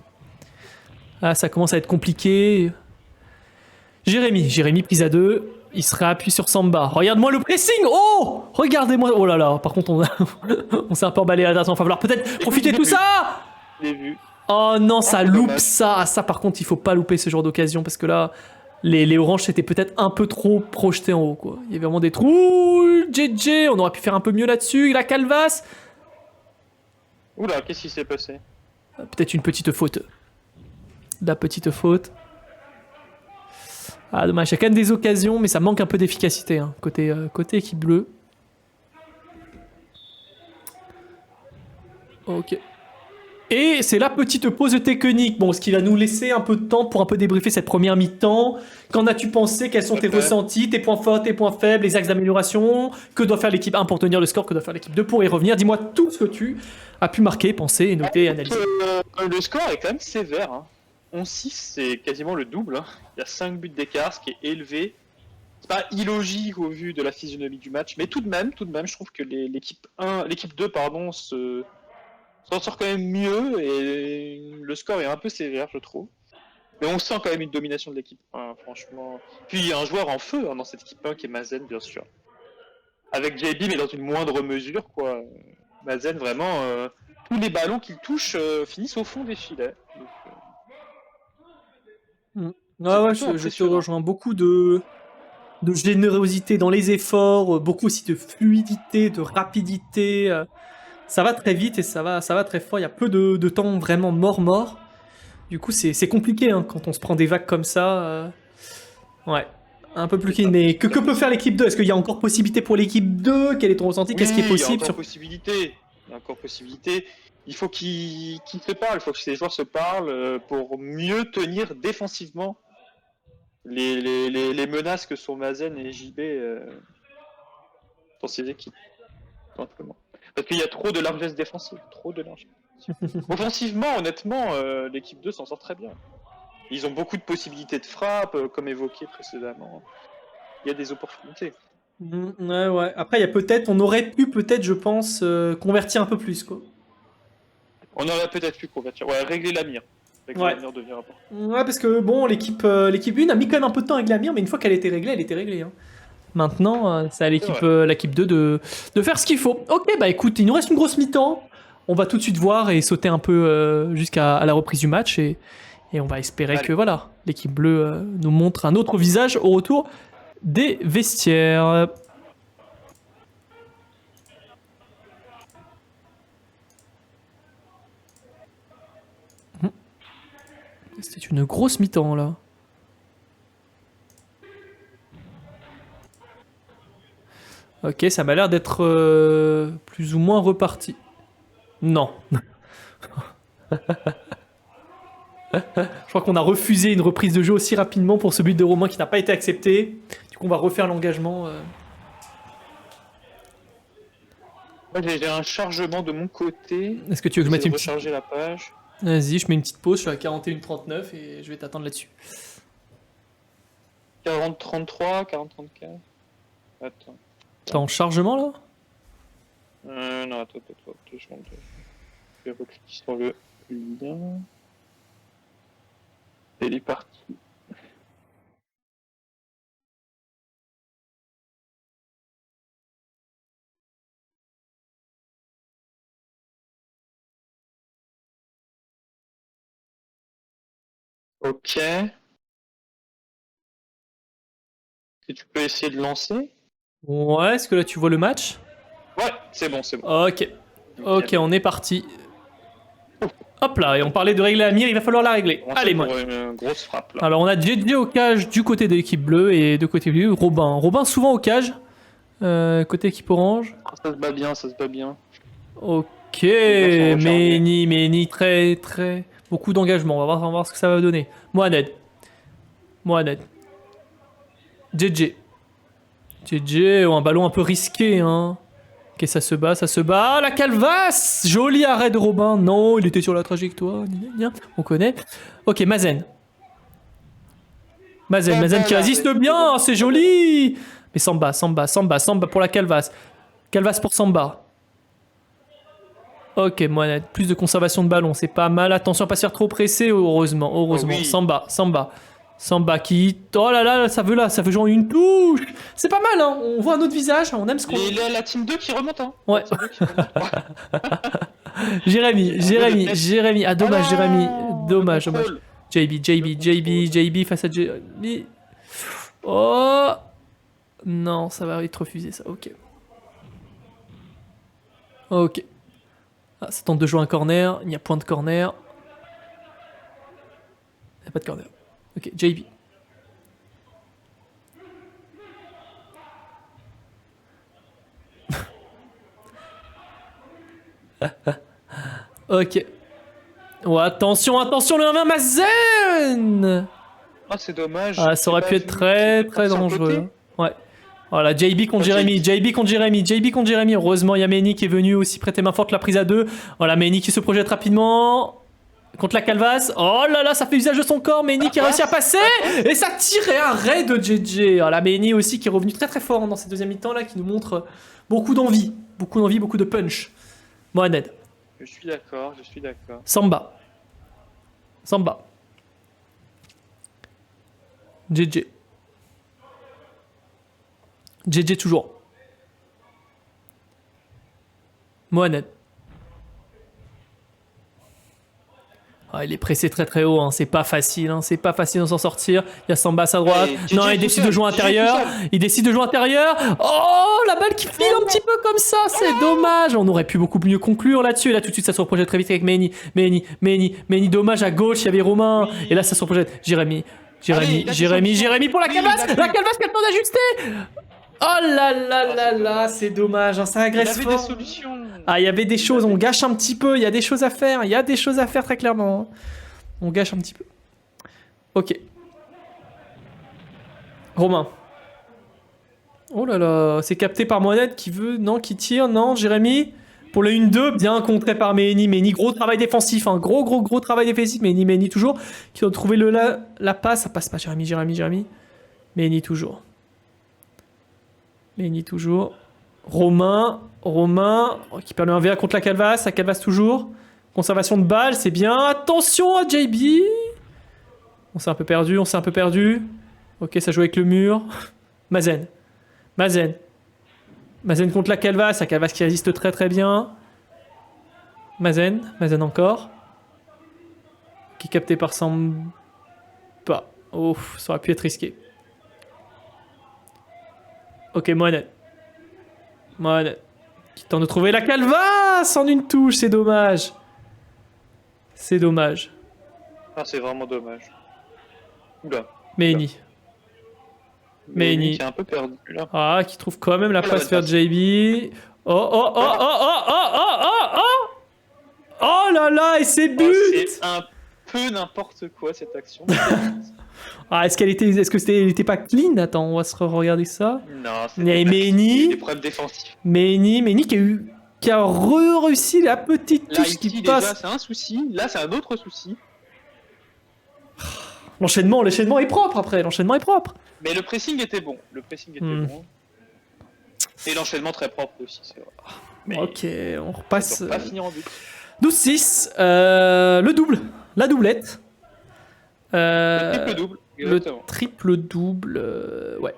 Jérémy prise à 2. Il sera appuyé sur Samba. Regarde-moi le pressing. Oh, regardez-moi. Oh là là. Par contre, on s'est un peu emballé. Attention, il va falloir peut-être profiter de tout ça. Je l'ai vu. Oh non, ça loupe dommage. ça. Ça, par contre, il faut pas louper ce genre d'occasion parce que là, les oranges s'étaient peut-être un peu trop projetés en haut. Quoi. Il y avait vraiment des trous. JJ, on aurait pu faire un peu mieux là-dessus. La calvasse. Oula, qu'est-ce qui s'est passé? Peut-être une petite faute. La petite faute. Ah, dommage. Il y a quand même des occasions, mais ça manque un peu d'efficacité. Hein, côté équipe bleue. Ok. Et c'est la petite pause technique. Bon, ce qui va nous laisser un peu de temps pour un peu débriefer cette première mi-temps. Qu'en as-tu pensé? Quels sont tes ressentis, tes points forts, tes points faibles, les axes d'amélioration? Que doit faire l'équipe 1 pour tenir le score? Que doit faire l'équipe 2 pour y revenir? Dis-moi tout ce que tu as pu marquer, penser, noter, analyser. Le score est quand même sévère. Hein. 11-6, c'est quasiment le double. Hein. Il y a 5 buts d'écart, ce qui est élevé. C'est pas illogique au vu de la physionomie du match, mais tout de même, je trouve que l'équipe 2, s'en sort quand même mieux et le score est un peu sévère, je trouve. Mais on sent quand même une domination de l'équipe 1, franchement. Puis il y a un joueur en feu hein, dans cette équipe 1 qui est Mazen, bien sûr. Avec JB, mais dans une moindre mesure, quoi. Mazen, vraiment, tous les ballons qu'il touche finissent au fond des filets. Donc, Ouais, je te rejoins. Beaucoup de générosité dans les efforts, beaucoup aussi de fluidité, de rapidité. Ça va très vite et ça va très fort. Il y a peu de temps vraiment mort. Du coup, c'est compliqué hein, quand on se prend des vagues comme ça. Ouais, un peu plus clean. Mais que peut faire l'équipe 2? Est-ce qu'il y a encore possibilité pour l'équipe 2? Quel est ton ressenti? Qu'est-ce qui est possible? Il y a encore possibilité. Il faut qu'ils se parlent. Il faut que ces joueurs se parlent pour mieux tenir défensivement les menaces que sont Mazen et JB dans ces équipes. Simplement. Parce qu'il y a trop de largesse défensive. Offensivement, honnêtement, l'équipe 2 s'en sort très bien. Ils ont beaucoup de possibilités de frappe, comme évoqué précédemment. Il y a des opportunités. Ouais. Après, on aurait pu je pense, convertir un peu plus, quoi. On aurait peut-être pu convertir. Ouais, régler la mire. Avec Ouais. Glamir devient important. Ouais, parce que bon, l'équipe 1 a mis quand même un peu de temps avec Glamir, mais une fois qu'elle était réglée, elle était réglée. Hein. Maintenant, c'est à l'équipe vrai. l'équipe 2 de faire ce qu'il faut. Ok, bah écoute, il nous reste une grosse mi-temps. On va tout de suite voir et sauter un peu jusqu'à la reprise du match. Et on va espérer Allez. que voilà, l'équipe bleue nous montre un autre visage au retour des vestiaires. C'était une grosse mi-temps là. Ok, ça m'a l'air d'être plus ou moins reparti. Non. Je crois qu'on a refusé une reprise de jeu aussi rapidement pour ce but de Romain qui n'a pas été accepté. Du coup, on va refaire l'engagement. Moi, j'ai un chargement de mon côté. Est-ce que tu veux que je mette J'essaie une de petite... recharger la page. Vas-y, je mets une petite pause, je suis à 41,39 et je vais t'attendre là-dessus. 40-33, 40-34. Attends. T'es en chargement là? Non, attends, 2 secondes. Je vais recliquer sur le lien. Et il est parti. Ok. Si tu peux essayer de lancer. Ouais, est-ce que là tu vois le match? Ouais, c'est bon, c'est bon. Ok. Ok, on est parti. Hop là, et on parlait de régler la mire, il va falloir la régler. On Allez, moi. pour une grosse frappe là. Alors on a JJ au cage du côté de l'équipe bleue et de côté bleu, Robin. Robin souvent au cage, côté équipe orange. Ça se bat bien, ça se bat bien. Ok, Ils vont s'en Meni, très... Beaucoup d'engagement, on va voir ce que ça va donner. Mohamed. JJ, oh, un ballon un peu risqué, hein. Ok, ça se bat. Ah, la calvasse! Joli arrêt de Robin. Non, il était sur la trajectoire. On connaît. Ok, Mazen qui résiste bien, c'est joli! Mais Samba pour la calvasse. Calvasse pour Samba. Ok, Mohamed, plus de conservation de ballon, c'est pas mal. Attention à pas se faire trop presser, heureusement. Oh oui. Samba qui... Oh là là, ça veut jouer en une touche. C'est pas mal, hein. On voit un autre visage, on aime ce qu'on... Il y a la team 2 qui remonte, hein. Ouais. La team 2 qui remonte. Jérémy. Ah, dommage, Jérémy. Dommage. Contrôle. JB face à JB. Oh. Non, ça va être refusé, ça. Ok. Ah, ça tente de jouer un corner. Il n'y a point de corner. Il n'y a pas de corner. Ok, JB. Ok. Oh, attention, le 1-20 Mazen. Ah, c'est dommage. Ah, ça aurait pu être très dangereux. Ouais. Voilà, JB contre Jérémy. Heureusement, il y a Meni qui est venu aussi prêter main forte la prise à 2. Voilà, Meni qui se projette rapidement. Contre la calvasse. Oh là là, ça fait usage de son corps. Meni qui a réussi à passer. Et ça tire et un raid de JJ. Voilà, Meni aussi qui est revenu très fort dans cette deuxième mi-temps là, qui nous montre beaucoup d'envie, beaucoup de punch. Mohamed. Je suis d'accord. Samba. JJ toujours. Mohamed. Ah, il est pressé très haut, hein. C'est pas facile d'en s'en sortir. Il y a Samba à sa droite. Ouais, non, il décide de jouer intérieur. Oh, la balle qui file un petit peu comme ça, c'est dommage. On aurait pu beaucoup mieux conclure là-dessus. Et là, tout de suite, ça se reprojette très vite avec Meni, dommage à gauche, il y avait Romain. Et là, ça se reprojette. Jérémy pour la calvasse. La calvasse qui a le temps d'ajuster. Oh là là, c'est dommage, hein, ça agresse Il y avait fort. des solutions. Ah, il y avait des choses, on gâche un petit peu, il y a des choses à faire très clairement. On gâche un petit peu. Ok. Romain. Oh là là, c'est capté par Mohamed qui tire, Jérémy. Pour le 1-2, bien contré par Meni, gros travail défensif, hein, gros travail défensif, Meni toujours, qui doit trouver la passe, ça passe pas, Jérémy. Meni toujours. Romain qui perd le 1v1 contre la calvasse toujours. Conservation de balles, c'est bien. Attention à JB. On s'est un peu perdu, on s'est un peu perdu. Ok, ça joue avec le mur. Mazen. Mazen. Mazen contre la Calvas qui résiste très très bien. Mazen. Mazen encore. Qui est capté par Samba. Ouf, ça aurait pu être risqué. Ok, Mohamed. Mohamed. Qui tente de trouver la Calvas en une touche, c'est dommage. C'est dommage. Ah, c'est vraiment dommage. Oula. Mehni. Mehni. Qui est un peu perdu là. Ah, qui trouve quand même la Ah, la passe bonne vers passe. JB. Oh, oh, oh, oh, oh, oh, oh, oh, oh. Oh là là, et c'est Oh, but. c'est un peu n'importe quoi cette action. Ah, est-ce que elle était pas clean? Attends, on va se regarder ça. Non, c'est Et Mehni. des problèmes défensifs. Mehni qui a réussi la petite Là, touche ici, qui déjà, passe. c'est un souci. Là, c'est un autre souci. L'enchaînement est propre après. L'enchaînement est propre. Mais le pressing était bon. Le pressing était bon. Et l'enchaînement très propre aussi, c'est vrai. Mais Ok, on ça repasse. doit pas finir en but. 12-6. Le double. La doublette. Le triple double. Le Exactement. triple double. Ouais.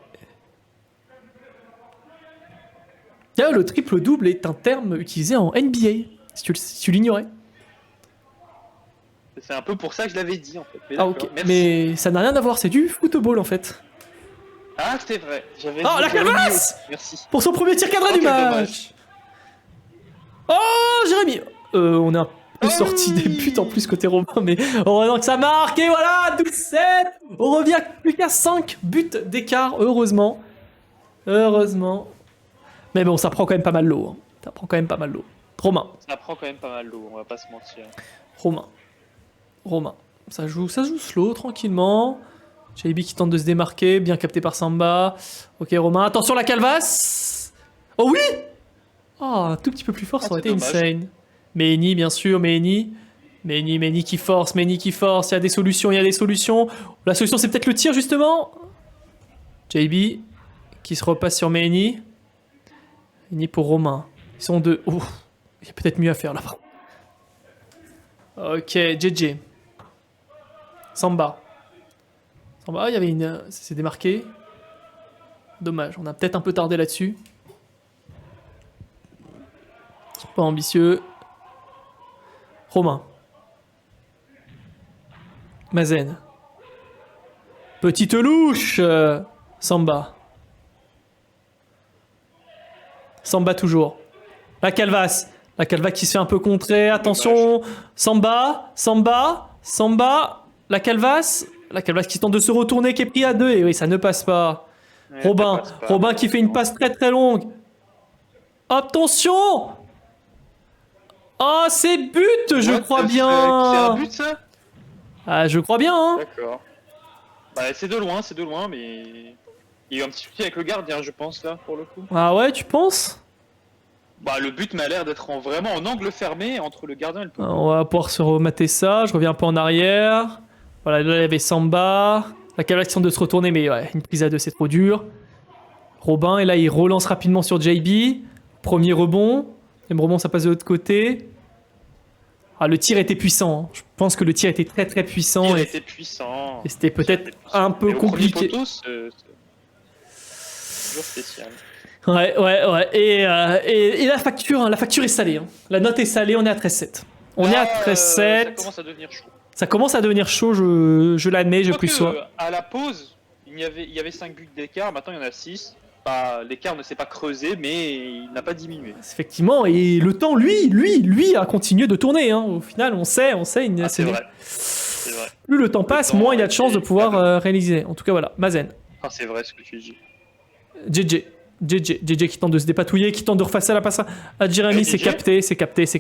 D'ailleurs, le triple double est un terme utilisé en NBA. Si tu l'ignorais. C'est un peu pour ça que je l'avais dit en fait. Mais Ah, d'accord, ok. merci. Mais ça n'a rien à voir, c'est du football en fait. Ah, c'est vrai. J'avais Oh, dit la Jérémy Calvas aussi. Merci. Pour son premier tir cadré Oh, du quel match. dommage. Oh, Jérémy. On est un peu Oh, sorti oui. des buts en plus côté Romain, mais heureusement que ça marque. Et voilà, 12-7. On revient plus qu'à 5 buts d'écart, heureusement. Heureusement. Mais bon, ça prend quand même pas mal l'eau. Ça prend quand même pas mal l'eau. Romain. Ça prend quand même pas mal d'eau, on va pas se mentir. Romain. Ça joue slow, tranquillement. JB qui tente de se démarquer, bien capté par Samba. Ok, Romain. Attention, la Calvas. Oh oui. Oh, un tout petit peu plus fort, ça aurait c'est été dommage. insane. Mehni, bien sûr, Mehni qui force, Il y a des solutions, La solution, c'est peut-être le tir, justement. JB qui se repasse sur Mehni. Mehni pour Romain. Ils sont deux. Oh, il y a peut-être mieux à faire là-bas. Ok, JJ. Samba, il y avait une... C'est démarqué. Dommage, on a peut-être un peu tardé là-dessus. Pas ambitieux. Romain. Mazen. Petite louche. Samba. Samba toujours. La Calvas qui se fait un peu contrer. Attention. Samba. La Calvas qui tente de se retourner, qui est pris à deux. Et oui, ça ne passe pas. Ouais, Robin. ça passe pas, Robin qui fait une passe très très longue. Attention. Oh, c'est but, je Ouais, crois c'est bien. un but ça. Ah, je crois bien, hein. D'accord. Bah, c'est de loin, mais il y a eu un petit souci avec le gardien, je pense, là, pour le coup. Ah ouais, tu penses? Bah, le but m'a l'air d'être vraiment en angle fermé entre le gardien et le poteau. On va pouvoir se remater ça. Je reviens un peu en arrière. Voilà, là, il y avait Samba. La Calvas de se retourner, mais ouais, une prise à deux, c'est trop dur. Robin, et là, il relance rapidement sur JB. Premier rebond. Deuxième rebond, ça passe de l'autre côté. Ah, le tir était puissant. Je pense que le tir était très très puissant. Il Et, était puissant. et c'était peut-être un peu Mais au premier compliqué. poteau, c'est toujours spécial. Ouais. Et la facture est salée. Hein. La note est salée, on est à 13-7. On est à Là, ça 13-7. commence à devenir chaud. Ça commence à devenir chaud, je l'admets, je Quoique, plus sois. à la pause, il y avait 5 buts d'écart, maintenant il y en a 6. Bah, l'écart ne s'est pas creusé, mais il n'a pas diminué. Effectivement, et le temps, lui, a continué de tourner. Hein. Au final, on sait. Ah, c'est vrai. C'est vrai. Plus le temps passe, temps moins il y a de chances de est pouvoir faible. réaliser. En tout cas, voilà. Mazen. Ah, c'est vrai ce que tu dis. JJ qui tente de se dépatouiller, qui tente de refacer la passe à Jérémy. Ouais, C'est JJ. capté.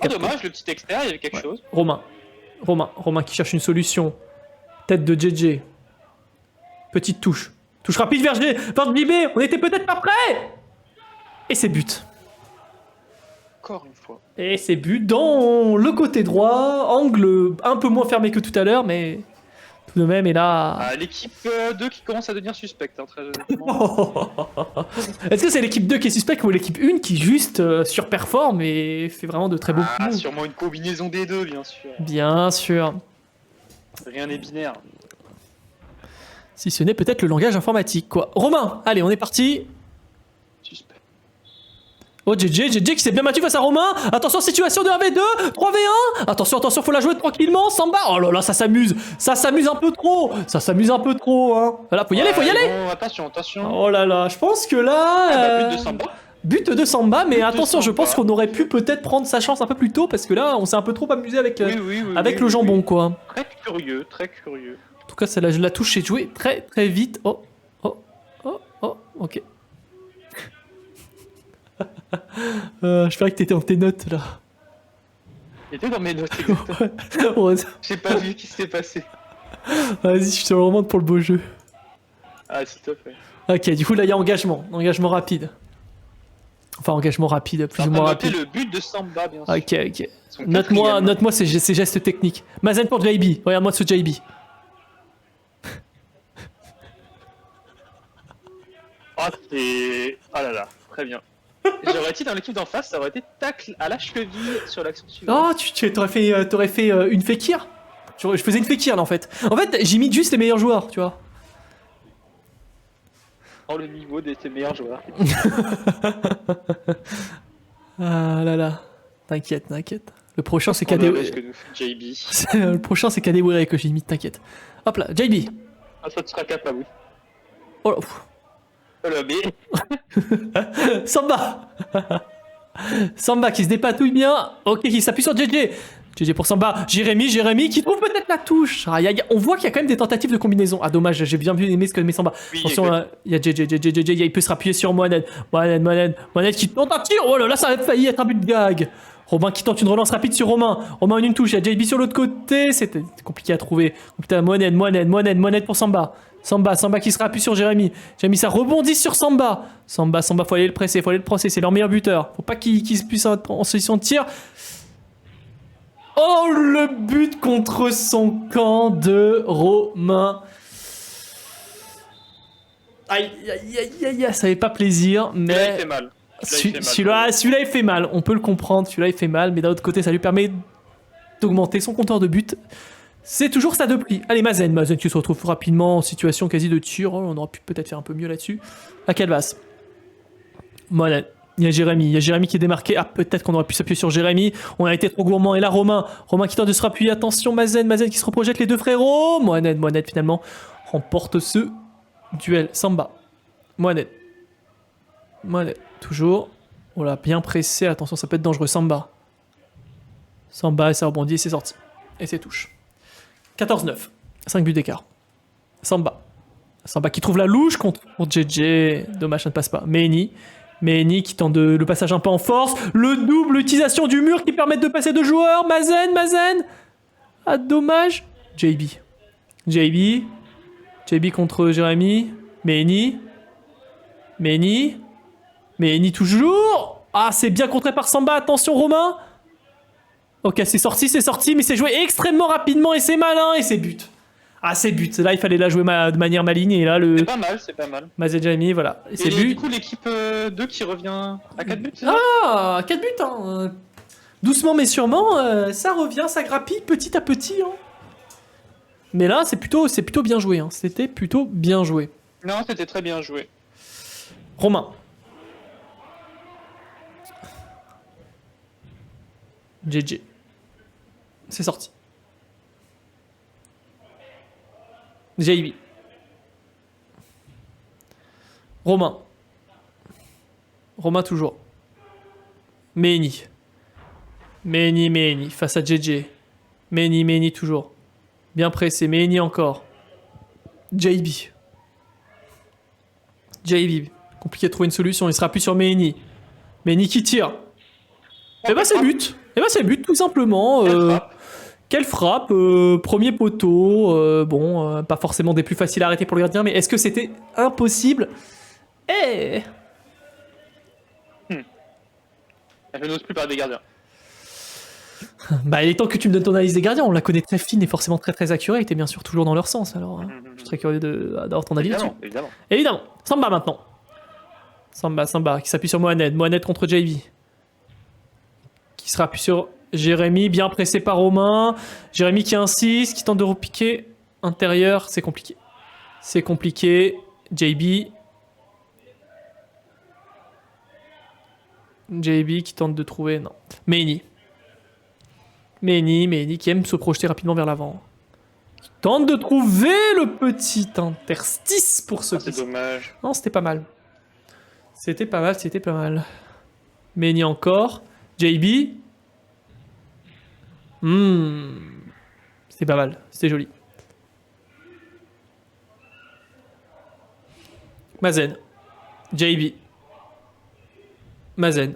Ah, dommage, le petit extérieur, il y avait quelque chose. Romain qui cherche une solution. Tête de JJ. Petite touche. Touche rapide vers JB. On était peut-être pas prêts. Et c'est but. Encore une fois. Et c'est but dans le côté droit. Angle un peu moins fermé que tout à l'heure, mais tout de même, et là... Ah, l'équipe 2 qui commence à devenir suspecte, hein, très honnêtement. Est-ce que c'est l'équipe 2 qui est suspecte ou l'équipe 1 qui juste surperforme et fait vraiment de très beaux Ah, coups? sûrement une combinaison des deux, bien sûr. Bien sûr. Rien n'est binaire. Si ce n'est peut-être le langage informatique, quoi. Romain, allez, on est parti. Suspect. Oh, JJ qui s'est bien battu face à Romain. Attention, situation de 1v2, 3v1. Attention, faut la jouer tranquillement. Samba. Oh là là, ça s'amuse. Ça s'amuse un peu trop. Hein. Voilà, faut y aller. Bon, attention. Oh là là, je pense que là... But de Samba. But de Samba, mais But de attention, je Samba. pense qu'on aurait pu peut-être prendre sa chance un peu plus tôt, parce que là, on s'est un peu trop amusé avec, avec le jambon, quoi. Très curieux. En tout cas, celle-là, je la touche et joué très très vite. Oh, ok. Je croyais que t'étais dans tes notes, là. J'étais dans mes notes, exactement. Ouais. J'ai pas vu ce qui s'est passé. Vas-y, je te le remonte pour le beau jeu. Ah, s'il te plaît. Ok, du coup, là, il y a engagement rapide. Enfin, engagement rapide, plus ou moins rapide. le but de Samba, bien sûr. Ok. Son Note-moi quatrième. ces gestes techniques. Mazen pour JB. Regarde-moi ce JB. Ah, c'est... Ah là là, très bien. J'aurais été dans l'équipe d'en face, ça aurait été tacle à la cheville sur l'action suivante. Oh, t'aurais fait une fekir. Je faisais une fekir, là, en fait. En fait, j'ai mis juste les meilleurs joueurs, tu vois. Oh, le niveau de tes meilleurs joueurs. Ah là là. T'inquiète. Le prochain, c'est On a KD... ce que nous fait JB. Le prochain, c'est KD que j'ai mis, t'inquiète. Hop là, JB. Ah, ça, tu seras capable, oui. Oh là, pff. Oh là, mais... Samba qui se dépatouille bien. Ok, qui s'appuie sur JJ. JJ pour Samba. Jérémy qui trouve peut-être la touche. Ah, on voit qu'il y a quand même des tentatives de combinaison. Ah, dommage, j'ai bien vu aimer ce que met Samba. Oui, Attention, il y a JJ, il peut se rappuyer sur Mohamed qui tente un tir. Oh là là, ça a failli être un but de gag. Romain qui tente une relance rapide sur Romain en une touche. Il y a JB sur l'autre côté. C'était compliqué à trouver. Oh, putain, Mohamed pour Samba qui se rappuie sur Jérémy, ça rebondit sur Samba, faut aller le presser, c'est leur meilleur buteur, faut pas qu'il puisse être en position de tir. Oh, le but contre son camp de Romain. Aïe, ça fait pas plaisir, mais... Là, il fait mal. Celui-là, il fait mal, on peut le comprendre, celui-là, il fait mal, mais d'un autre côté, ça lui permet d'augmenter son compteur de but. C'est toujours ça de prix. Allez, Mazen qui se retrouve rapidement en situation quasi de tir. Oh, on aurait pu peut-être faire un peu mieux là-dessus. À Calvas. Voilà. Il y a Jérémy qui est démarqué. Ah, peut-être qu'on aurait pu s'appuyer sur Jérémy. On a été trop gourmand. Et là, Romain qui tente de se rappuyer. Attention, Mazen qui se reprojette les deux frérots. Mohamed finalement remporte ce duel. Samba. Mohamed, toujours. Oh là, bien pressé. Attention, ça peut être dangereux. Samba, et ça rebondit et c'est sorti. Et c'est touche. 14-9, 5 buts d'écart. Samba qui trouve la louche contre JJ. Dommage, ça ne passe pas. Mehni qui tente le passage un peu en force. Le double utilisation du mur qui permet de passer deux joueurs. Mazen. Ah, dommage. JB contre Jérémy. Mehni toujours. Ah, c'est bien contré par Samba. Attention, Romain. Ok, c'est sorti, mais c'est joué extrêmement rapidement et c'est malin et c'est but. Ah, c'est but. Là, il fallait la jouer de manière maligne et là, C'est pas mal. Mazen Jérémy, voilà. Et c'est but. Du coup, l'équipe 2 qui revient à 4 buts, c'est ça? Ah, 4 buts, hein. Doucement mais sûrement, ça revient, ça grappille petit à petit. Hein. Mais là, c'est plutôt bien joué. Hein. C'était plutôt bien joué. Non, c'était très bien joué. Romain. JJ. C'est sorti. JB. Romain toujours. Mehni face à JJ. Mehni toujours. Bien pressé. Mehni encore. JB. Compliqué de trouver une solution. Il se rappuie sur Mehni qui tire. Et bah c'est but. Tout simplement. Quelle frappe, premier poteau. Pas forcément des plus faciles à arrêter pour le gardien, mais est-ce que c'était impossible? Je n'ose plus parler des gardiens. Bah, il est temps que tu me donnes ton analyse des gardiens. On la connaît très fine et forcément très très accurate et bien sûr toujours dans leur sens. Alors, je suis très curieux d'avoir ton avis là-dessus. Évidemment. Évidemment. Samba maintenant. Samba qui s'appuie sur Mohamed. Mohamed contre JB. Qui sera appuyé sur Jérémy, bien pressé par Romain. Jérémy qui insiste, qui tente de repiquer. Intérieur, c'est compliqué. C'est compliqué. JB. JB qui tente de trouver. Non. Meini qui aime se projeter rapidement vers l'avant. Qui tente de trouver le petit interstice pour ce C'est dommage. Non, c'était pas mal. C'était pas mal. Meini encore. JB. C'était pas mal. C'était joli. Mazen. JB. Mazen.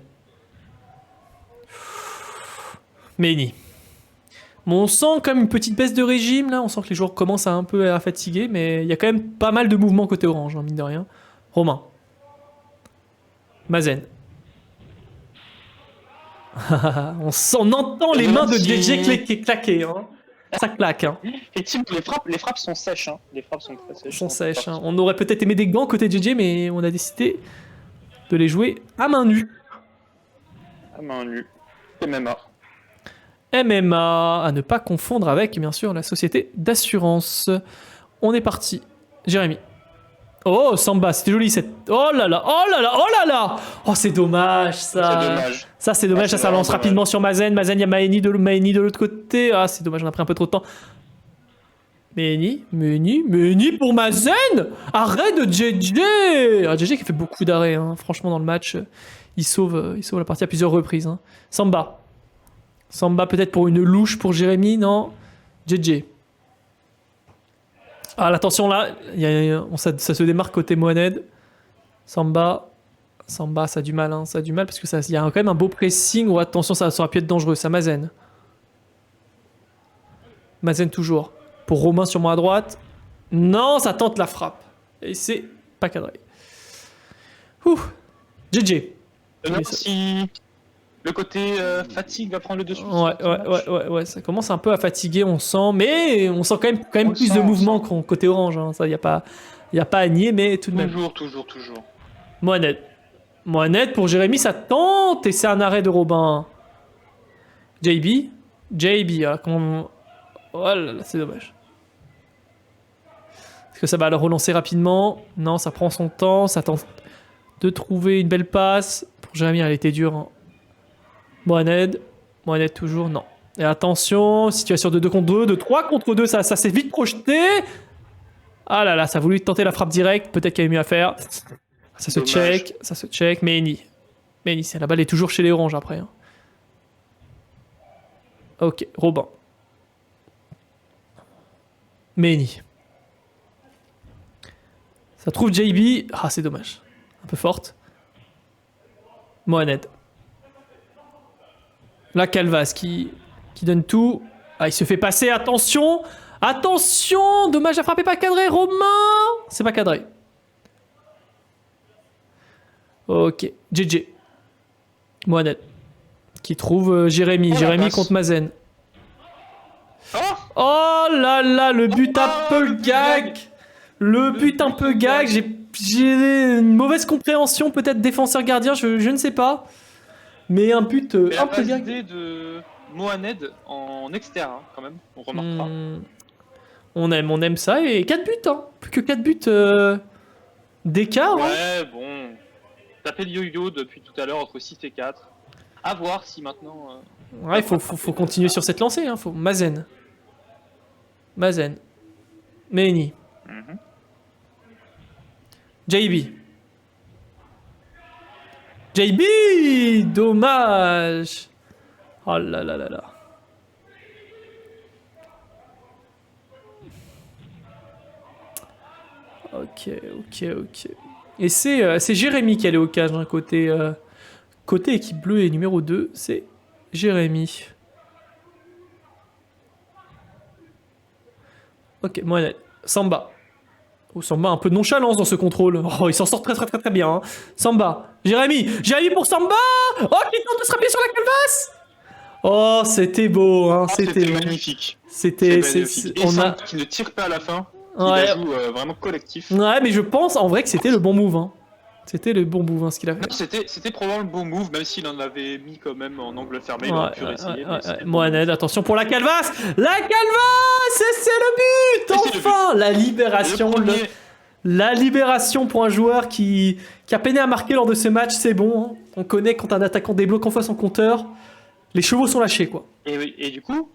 Meini. Bon, on sent quand même une petite baisse de régime là, on sent que les joueurs commencent un peu à fatiguer, mais il y a quand même pas mal de mouvements côté orange, hein, mine de rien. Romain. Mazen. on entend les mains de JJ claquer, hein. Ça claque. Hein. Effectivement, les frappes sont sèches. Hein. Les frappes sont très sèches. Sont sèches. Hein. On aurait peut-être aimé des gants côté JJ, mais on a décidé de les jouer à main nue. À main nue. MMA. MMA, à ne pas confondre avec, bien sûr, la société d'assurance. On est parti. Jérémy. Oh, Samba, c'était joli cette... Oh là là. Oh, c'est dommage, ça. C'est dommage. Ça, c'est dommage, ça lance rapidement sur Mazen. Mazen, il y a Maeni de l'autre côté. Ah, c'est dommage, on a pris un peu trop de temps. Meini pour Mazen. Arrête de JJ. Ah, JJ qui fait beaucoup d'arrêts, hein. Franchement, dans le match, il sauve la partie à plusieurs reprises. Hein. Samba peut-être pour une louche pour Jérémy, non. JJ. Ah, l'attention là, ça se démarque côté Mohamed. Samba, ça a du mal, hein, parce que il y a quand même un beau pressing. Oh, attention, ça aurait pu être dangereux, ça. Mazen toujours. Pour Romain sur moi à droite. Non, ça tente la frappe. Et c'est pas cadré. Ouh. JJ. Si le côté fatigue va prendre le dessus. Ouais, ça commence un peu à fatiguer, on sent, mais on sent quand même plus de mouvement qu'en côté orange. Hein. Ça, y a pas à nier, mais tout de même. Toujours. Mohamed pour Jérémy, ça tente et c'est un arrêt de Robin. JB, oh là là, c'est dommage. Est-ce que ça va le relancer rapidement? Non, ça prend son temps, ça tente de trouver une belle passe. Pour Jérémy, elle était dure. Hein. Mohamed toujours, non. Et attention, situation de 2 contre 2, de 3 contre 2, ça s'est vite projeté. Ah là là, ça a voulu tenter la frappe directe, peut-être qu'il y avait mieux à faire. Ça se check, Meini, la balle est toujours chez les oranges après. Hein. Ok, Robin. Meini. Ça trouve JB, ah c'est dommage. Un peu forte. Mohamed. Là, Calvas qui donne tout. Ah, il se fait passer. Attention. Dommage, la frappe est pas cadrée. Romain. C'est pas cadré. Ok. JJ. Mohamed. Qui trouve Jérémy. Jérémy contre Mazen. Oh là là, le but un peu gag. J'ai une mauvaise compréhension, peut-être défenseur-gardien, je ne sais pas. Mais un but un peu gag. De Mohamed en externe, hein, quand même, on remarquera. On aime ça, et 4 buts, hein. Plus que 4 buts d'écart. Ouais, hein. Bon. Ça fait le yo-yo depuis tout à l'heure entre 6 et 4. À voir si maintenant... Ouais, il faut continuer sur cette lancée. Hein. Mazen. Meini. JB, dommage. Oh là là là là. Ok. Et c'est Jérémy qui allait au cage, hein, côté équipe bleue et numéro 2, c'est Jérémy. Ok, Mohamed. Samba. Oh, Samba, un peu de nonchalance dans ce contrôle. Oh, il s'en sort très bien. Hein. Samba. Jérémy pour Samba. Oh, qui tente de se rappeler sur la calvasse. Oh, c'était beau, hein, Ah, c'était beau. magnifique. C'était... Magnifique. Et On Sam a... qui ne tire pas à la fin, qui Ouais, la joue vraiment collectif. ouais, mais je pense en vrai que c'était le bon move. Hein. C'était le bon move, hein, ce qu'il a fait. Non, c'était probablement le bon move, même s'il en avait mis quand même en angle fermé, il Ouais, aurait pu réessayer. mais c'était le bon Mohamed, move. attention pour la calvasse. La calvasse, c'est le but. Et c'est le Enfin, la libération. Le premier, La libération pour un joueur qui a peiné à marquer lors de ce match, c'est bon. Hein. On connaît quand un attaquant débloque enfin son compteur, les chevaux sont lâchés, quoi. et du coup,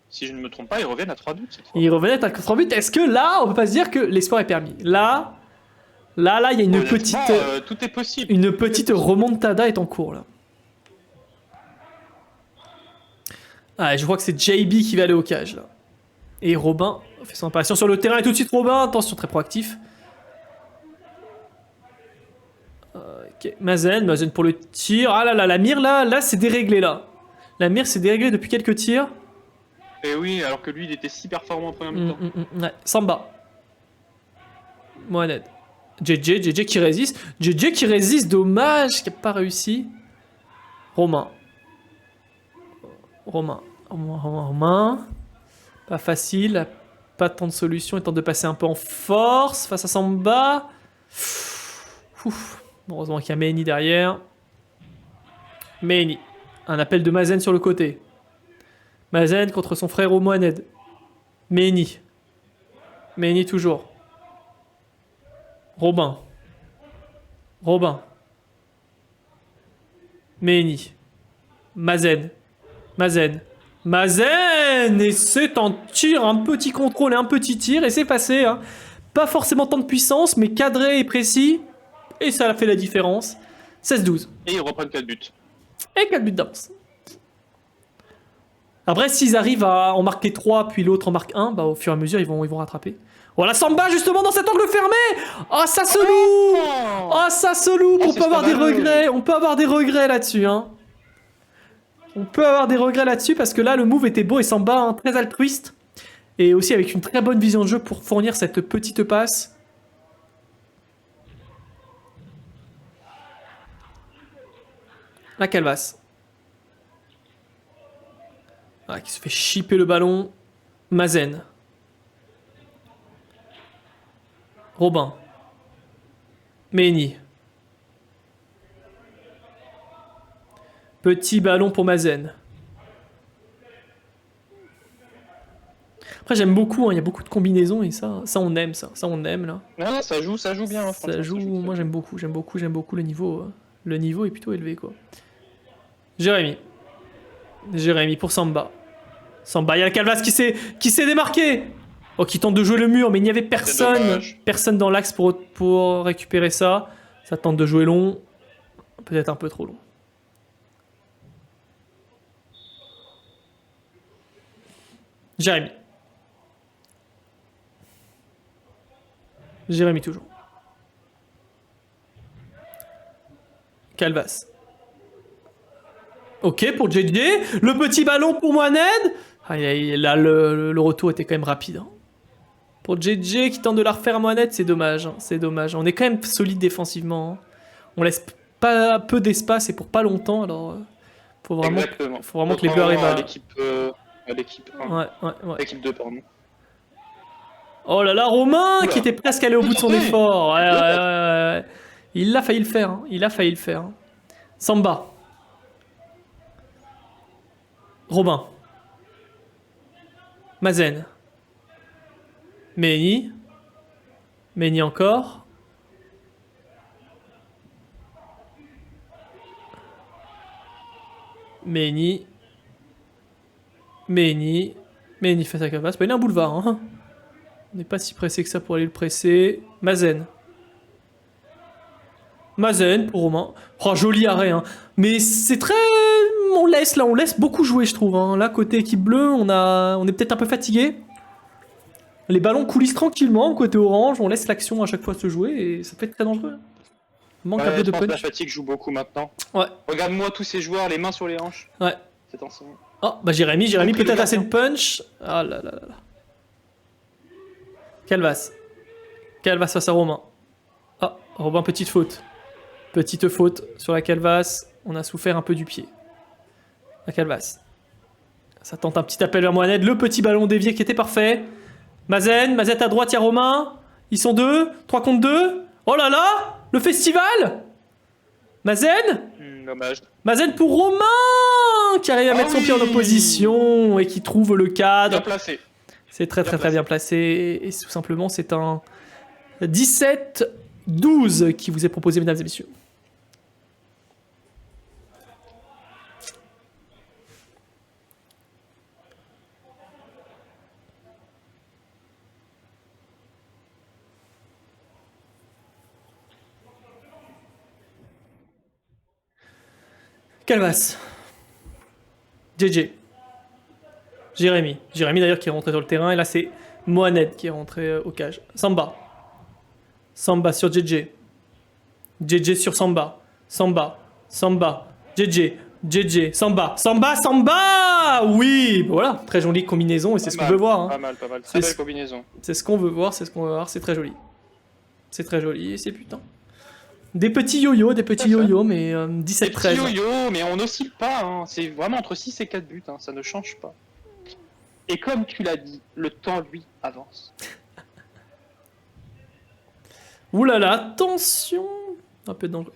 si je ne me trompe pas, ils reviennent à 3 buts cette fois. Il revenait à 4 buts. Est-ce que là, on peut pas se dire que l'espoir est permis? Là, il y a une Honnêtement, petite, tout est possible. une petite remontada est en cours là. Ah, je vois que c'est JB qui va aller au cage là. Et Robin fait son apparition sur le terrain et tout de suite Robin, attention très proactif. Ok, Mazen pour le tir. Ah là là, la mire là c'est déréglé là. La mire c'est déréglé depuis quelques tirs. Et oui, alors que lui, il était si performant en première mi-temps. Ouais. Samba. Mohamed. JJ qui résiste. JJ qui résiste, dommage qu'il n'a pas réussi. Romain. Pas facile, pas tant de solutions, il tente de passer un peu en force face à Samba. Ouf. Heureusement qu'il y a Mehni derrière. Mehni. Un appel de Mazen sur le côté. Mazen contre son frère Mohamed. Mehni. Mehni toujours. Robin. Mehni. Mazen. Et c'est un tir, un petit contrôle et un petit tir et c'est passé. Hein. Pas forcément tant de puissance, mais cadré et précis. Et ça a fait la différence. 16-12. Et ils reprennent 4 buts. Et 4 buts d'avance. Après, s'ils arrivent à en marquer 3, puis l'autre en marque 1, bah, au fur et à mesure, ils vont rattraper. Voilà, Samba, justement, dans cet angle fermé. Oh, ça se loupe. Oh, ça se loupe. On peut avoir des regrets. On peut avoir des regrets là-dessus. Hein. On peut avoir des regrets là-dessus parce que là, le move était beau et Samba, hein, très altruiste. Et aussi avec une très bonne vision de jeu pour fournir cette petite passe. La calvasse. Ah, qui se fait chipper le ballon. Mazen. Robin. Mehni. Petit ballon pour Mazen. Après j'aime beaucoup, hein, il y a beaucoup de combinaisons et ça on aime ça on aime là. Non, ça joue bien. Hein, ça joue, moi j'aime beaucoup le niveau. Le niveau est plutôt élevé quoi. Jérémy pour Samba. Il y a la Calvas qui s'est démarqué. Oh, qui tente de jouer le mur, mais il n'y avait personne dans l'axe pour récupérer ça. Ça tente de jouer long, peut-être un peu trop long. Jérémy toujours. Calvas. Ok pour JJ. Le petit ballon pour Mohamed. Ah, là, le retour était quand même rapide. Hein. Pour JJ qui tente de la refaire à Mohamed, c'est dommage. Hein, c'est dommage. On est quand même solide défensivement. Hein. On laisse pas peu d'espace et pour pas longtemps. Alors, faut vraiment que les Bleus arrivent à l'équipe 1. Ouais. L'équipe 2, pardon. Oh là là, Romain qui était presque allé au bout de son effort. Ouais. Il a failli le faire. Hein. Samba. Robin. Mazen. Mehni encore. Mehni face à Calvas. Il y a un boulevard. Hein. On n'est pas si pressé que ça pour aller le presser. Mazen pour Romain. Oh, joli arrêt. Hein. Mais c'est très... On laisse beaucoup jouer, je trouve. Hein. Là, côté équipe bleue, on est peut-être un peu fatigué. Les ballons coulissent tranquillement. Côté orange, on laisse l'action à chaque fois se jouer et ça peut être très dangereux. Manque un peu de punch. La fatigue joue beaucoup maintenant. Ouais. Regarde-moi tous ces joueurs, les mains sur les hanches. Ouais. C'est ancien. Oh, bah Jérémy peut-être assez de punch. Ah là. Calvas face à Romain. Ah, Robin, petite faute. Petite faute sur la Calvas. On a souffert un peu du pied. La Calvas. Ça tente un petit appel vers Mohamed. Le petit ballon dévié qui était parfait. Mazen à droite, il y a Romain. Ils sont 2. 3 contre 2. Oh là là, le festival. Mazen Dommage. Mazen pour Romain qui arrive à mettre son pied en opposition et qui trouve le Bien cadre. placé. C'est très bien placé. Et tout simplement, c'est un 17-12 qui vous est proposé, mesdames et messieurs. Calvas. JJ. Jérémy. Jérémy d'ailleurs qui est rentré sur le terrain. Et là c'est Mohamed qui est rentré au cage. Samba. Samba sur JJ. JJ sur Samba. Samba. Samba. JJ. JJ. Samba. Samba. Samba. Oui. Voilà. Très jolie combinaison et c'est ce qu'on veut voir. Hein. Pas mal. Très belle combinaison. C'est ce qu'on veut voir. C'est ce qu'on veut voir. C'est très joli. C'est très joli et c'est putain. Des petits yo-yo, mais 17-13. Des petits yo-yo, mais on n'oscille pas. Hein. C'est vraiment entre 6 et 4 buts. Hein. Ça ne change pas. Et comme tu l'as dit, le temps, lui, avance. Ouh là là, attention. Un peu dangereux.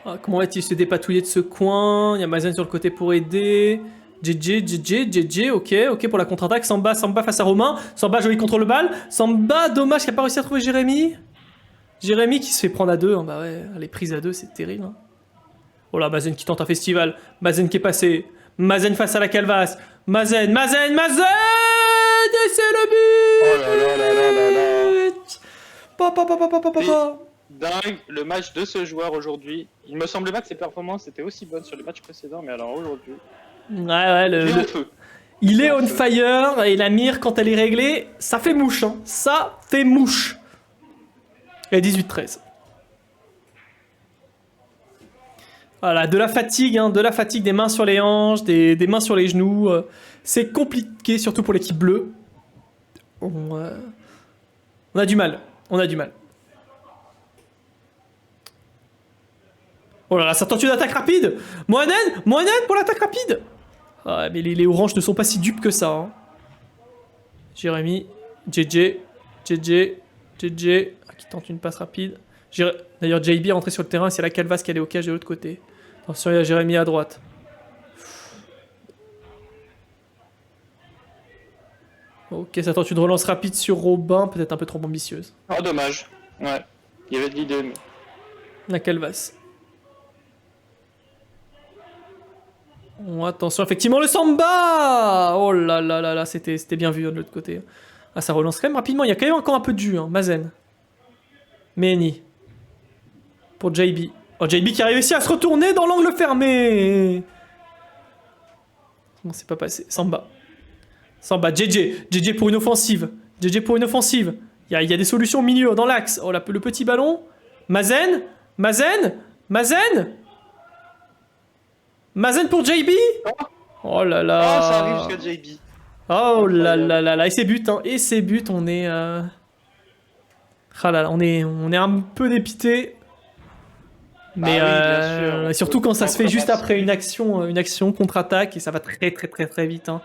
Ah, comment va-t-il se dépatouiller de ce coin? Il y a Mazen sur le côté pour aider. JJ, ok pour la contre-attaque. Samba face à Romain. Samba, joli contrôle le balle. Samba, dommage qu'il n'a pas réussi à trouver Jérémy. Jérémy qui se fait prendre à 2. Hein. Bah ouais, les prises à 2, c'est terrible. Hein. Oh là, Mazen qui tente un festival. Mazen qui est passé. Mazen face à la Calvas. Mazen. Et c'est le but. Oh là là. Papa. Dingue, le match de ce joueur aujourd'hui. Il me semblait pas que ses performances étaient aussi bonnes sur les matchs précédents, mais alors aujourd'hui... Ouais, il est on fire et la mire quand elle est réglée, ça fait mouche. Hein. Ça fait mouche. Et 18-13. Voilà, de la fatigue, des mains sur les hanches, des mains sur les genoux. C'est compliqué, surtout pour l'équipe bleue. On a du mal. Oh là là, ça tente une attaque rapide. Mohamed pour l'attaque rapide. Ah, mais les oranges ne sont pas si dupes que ça. Hein. Jérémy, JJ, qui tente une passe rapide. D'ailleurs, JB est rentré sur le terrain, c'est la Calvas qui allait au cage de l'autre côté. Attention, il y a Jérémy à droite. Ok, ça tente une relance rapide sur Robin, peut-être un peu trop ambitieuse. Oh, dommage. Ouais, il y avait de l'idée, mais... La Calvas. Oh, attention, effectivement, le Samba. Oh là là là là, c'était bien vu de l'autre côté. Ah, ça relance quand même rapidement. Il y a quand même encore un peu de jus. Hein. Mazen. Meni. Pour JB. Oh, JB qui a réussi à se retourner dans l'angle fermé. Bon, c'est pas passé. Samba. JJ pour une offensive. Il y a des solutions au milieu, dans l'axe. Oh, le petit ballon. Mazen pour JB. Oh là là. Oh, ça arrive jusqu'à JB. Oh là là là là. Et ses buts, on est... Ah là là, on est un peu dépité. Mais oui, bien sûr. surtout quand ça se fait juste après une action contre-attaque et ça va très vite. Hein.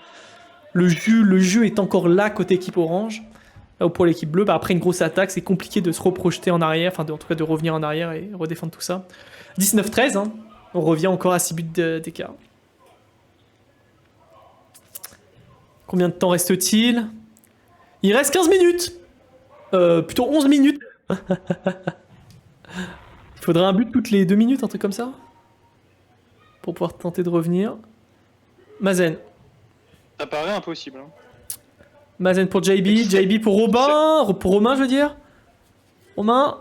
Le jeu est encore là côté équipe orange. Là, pour l'équipe bleue, après une grosse attaque, c'est compliqué de se reprojeter en arrière, en tout cas de revenir en arrière et redéfendre tout ça. 19-13, hein. On revient encore à 6 buts d'écart. Combien de temps reste-t-il? Il reste 15 minutes. Plutôt 11 minutes. Il faudrait un but toutes les 2 minutes, un truc comme ça. Pour pouvoir tenter de revenir. Mazen. Ça paraît impossible. Hein. Mazen pour JB pour Romain, je veux dire. Romain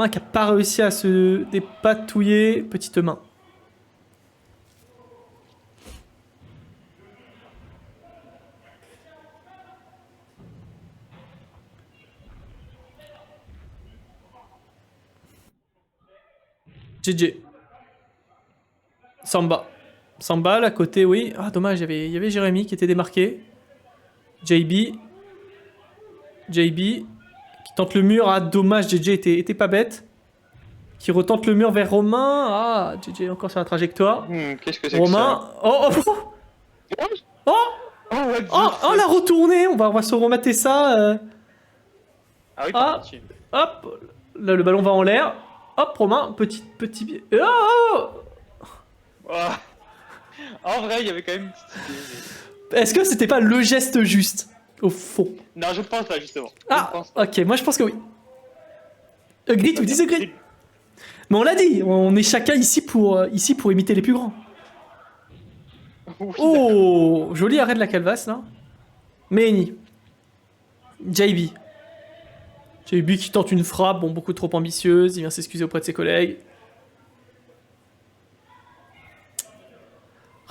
qui a pas réussi à se dépatouiller. Petite main. JJ. Samba, à côté, oui. Ah, dommage, il y avait Jérémy qui était démarqué. JB qui tente le mur. Ah, dommage, JJ était pas bête. Qui retente le mur vers Romain. Ah, JJ encore sur la trajectoire. Qu'est-ce que c'est que Romain. ça? Oh, oh, oh, oh, Oh, what the oh, fuck? la retournée. On va se remater ça. Ah oui, Ah. par contre. Hop. Là, le ballon va en l'air. Hop, Romain. Petit biais. Oh, oh. Ah. En vrai, il y avait quand même une petite idée. Est-ce que c'était pas le geste juste au fond? Non, je pense pas, justement. Je Ah, pense pas. ok, moi je pense que oui. Agree to disagree. Mais on l'a dit, on est chacun ici pour imiter les plus grands. Oui, Oh, joli arrêt de la calvasse là. Meni. JB. JB qui tente une frappe, bon, beaucoup trop ambitieuse, il vient s'excuser auprès de ses collègues.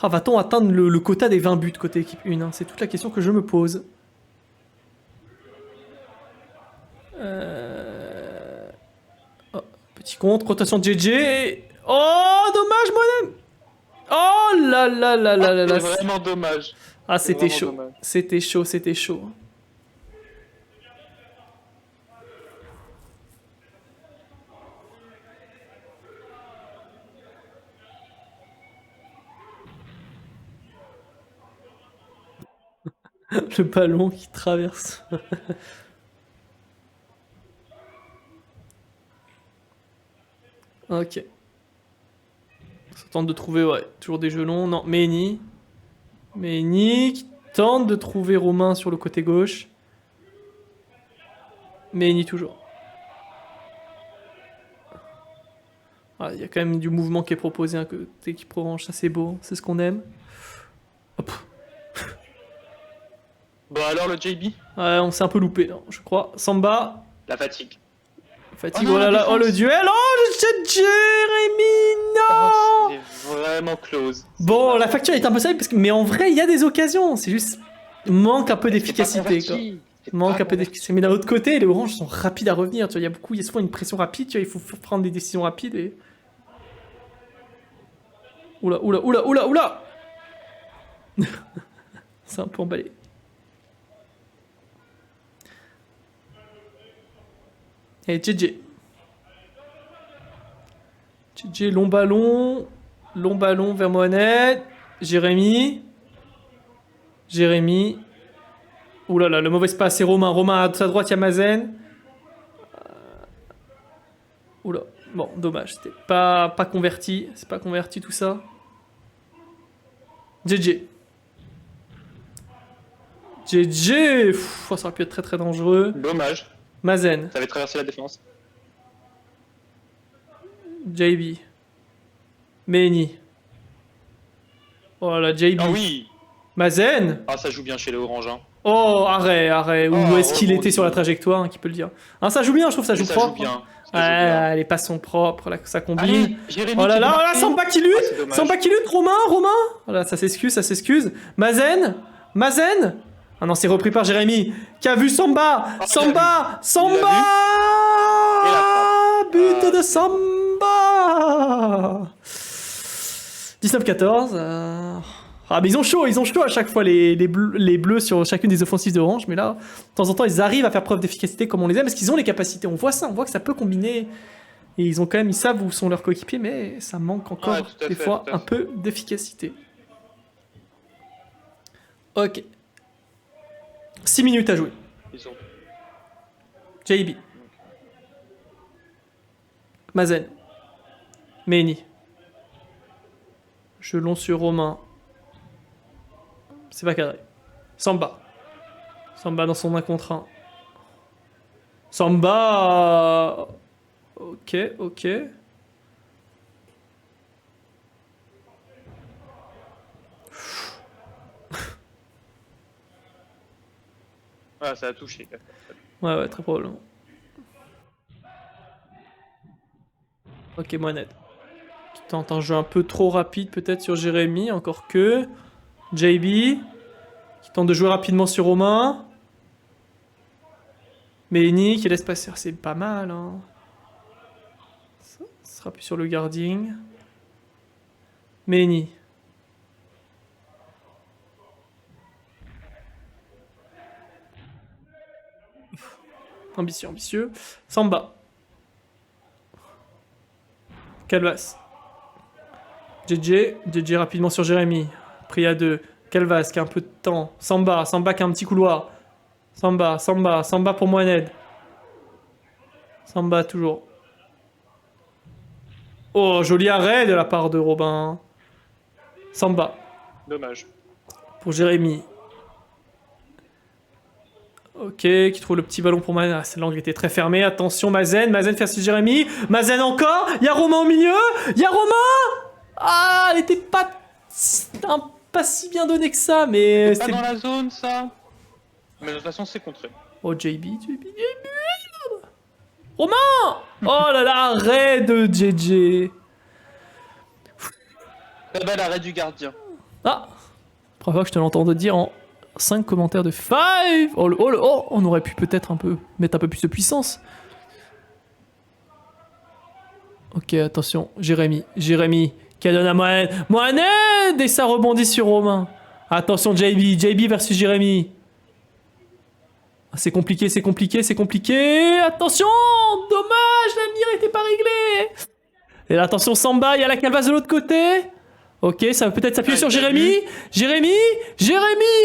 Ah, va-t-on atteindre le quota des 20 buts côté équipe 1 hein? C'est toute la question que je me pose. Oh, petit contre, rotation de JJ. Oh, dommage, moi-même. Oh là là là là là là. c'est vraiment dommage. Ah, c'est c'était vraiment chaud. dommage. C'était chaud, c'était chaud. Le ballon qui traverse. Ok. Ça tente de trouver, ouais, toujours des gelons. Non, Meni. Meni qui tente de trouver Romain sur le côté gauche. Meni toujours. Ah, il y a quand même du mouvement qui est proposé un côté qui orange, ça c'est beau, c'est ce qu'on aime. Hop. Bon, alors le JB? Ouais, on s'est un peu loupé, là, je crois. Samba. La fatigue. Fatigue, Oh non, oh là la là, oh le défense. duel, oh le Jérémy, non. Oh, c'est vraiment close. Bon, la facture est un peu sale, mais en vrai, il y a des occasions. C'est juste. Manque un peu d'efficacité, quoi. Manque un peu d'efficacité. Mais d'un autre côté, les oranges sont rapides à revenir. Tu vois, il y a souvent une pression rapide. Tu vois, il faut prendre des décisions rapides. Et... Oula, oula, oula, oula, oula. C'est un peu emballé. Et JJ. JJ, long ballon. Long ballon vers Mohamed. Jérémy. Jérémy. Ouh là là, le mauvais espace, c'est Romain. Romain à sa droite, il y a Mazen. Oula, bon, dommage, c'était pas converti. C'est pas converti tout ça. JJ. JJ. Pff, ça aurait pu être très très dangereux. Dommage. Mazen. Ça avait traversé la défense. JB. Meni. Oh là, JB. Ah oui. Mazen. Ah, ça joue bien chez les Orange. Hein. Oh, arrêt, arrêt. Où Oh, est-ce qu'il était rebondis. sur la trajectoire, hein, qui peut le dire. Hein, ça joue bien, je trouve, ça joue Ça propre. joue bien. Ça Ouais, joue bien. les passes sont propres, là, ça combine. Allez, Jérémy Oh là qui là, marque. oh là, Samba qui lutte. Ah, c'est dommage. Samba qui lutte, Romain. Voilà, ça s'excuse, ça s'excuse. Mazen. Mazen. Ah non, c'est repris par Jérémy, qui a vu Samba. Oh, Samba. il Samba. Et la But Ah. de Samba. 19-14. Ah, mais ils ont chaud à chaque fois, les bleus sur chacune des offensives d'Orange. Mais là, de temps en temps, ils arrivent à faire preuve d'efficacité comme on les aime, parce qu'ils ont les capacités. On voit ça, on voit que ça peut combiner. Et ils ont quand même, ils savent où sont leurs coéquipiers, mais ça manque encore Ouais, tout à des fait, fois tout à un fait. peu d'efficacité. Ok. 6 minutes à jouer. Ils ont- JB. Mazen. Meni. Gelon sur Romain. C'est pas cadré. Samba. Samba dans son 1 contre 1. Samba. Ok, ok. Ah, ça a touché. Ouais, ouais, très probablement. Ok, Mohamed. Qui tente un jeu un peu trop rapide peut-être sur Jérémy, encore que. JB. Qui tente de jouer rapidement sur Romain. Meni qui laisse passer. C'est pas mal, hein. Ça sera plus sur le guarding. Meni. Ambitieux, ambitieux. Samba. Calvas. JJ rapidement sur Jérémy. Pris à 2. Calvas qui a un peu de temps. Samba qui a un petit couloir. Samba pour Mohamed. Samba toujours. Oh, joli arrêt de la part de Robin. Samba Dommage. pour Jérémy. Ok, qui trouve le petit ballon pour Mazen. Ah, l'angle était très fermé. Attention, Mazen versus Jérémy. Mazen encore. Il y a Romain au milieu. Il y a Romain. Ah, elle était pas si bien donnée que ça, mais C'est pas dans la zone, ça. Mais de toute façon, c'est contré. Oh, JB. Romain. Oh là là, arrêt de JJ. Très bel arrêt du gardien. Ah, première fois que je te l'entends dire en 5 commentaires de 5. Oh, on aurait pu peut-être mettre un peu plus de puissance. Ok, attention, Jérémy qui donne à Mohamed et ça rebondit sur Romain. Attention, JB versus Jérémy. Ah, c'est compliqué. Attention, dommage, la mire était pas réglée. Et là, attention, Samba, il y a la Calvas de l'autre côté. Ok, ça va peut-être s'appuyer sur Jérémy. Jérémy,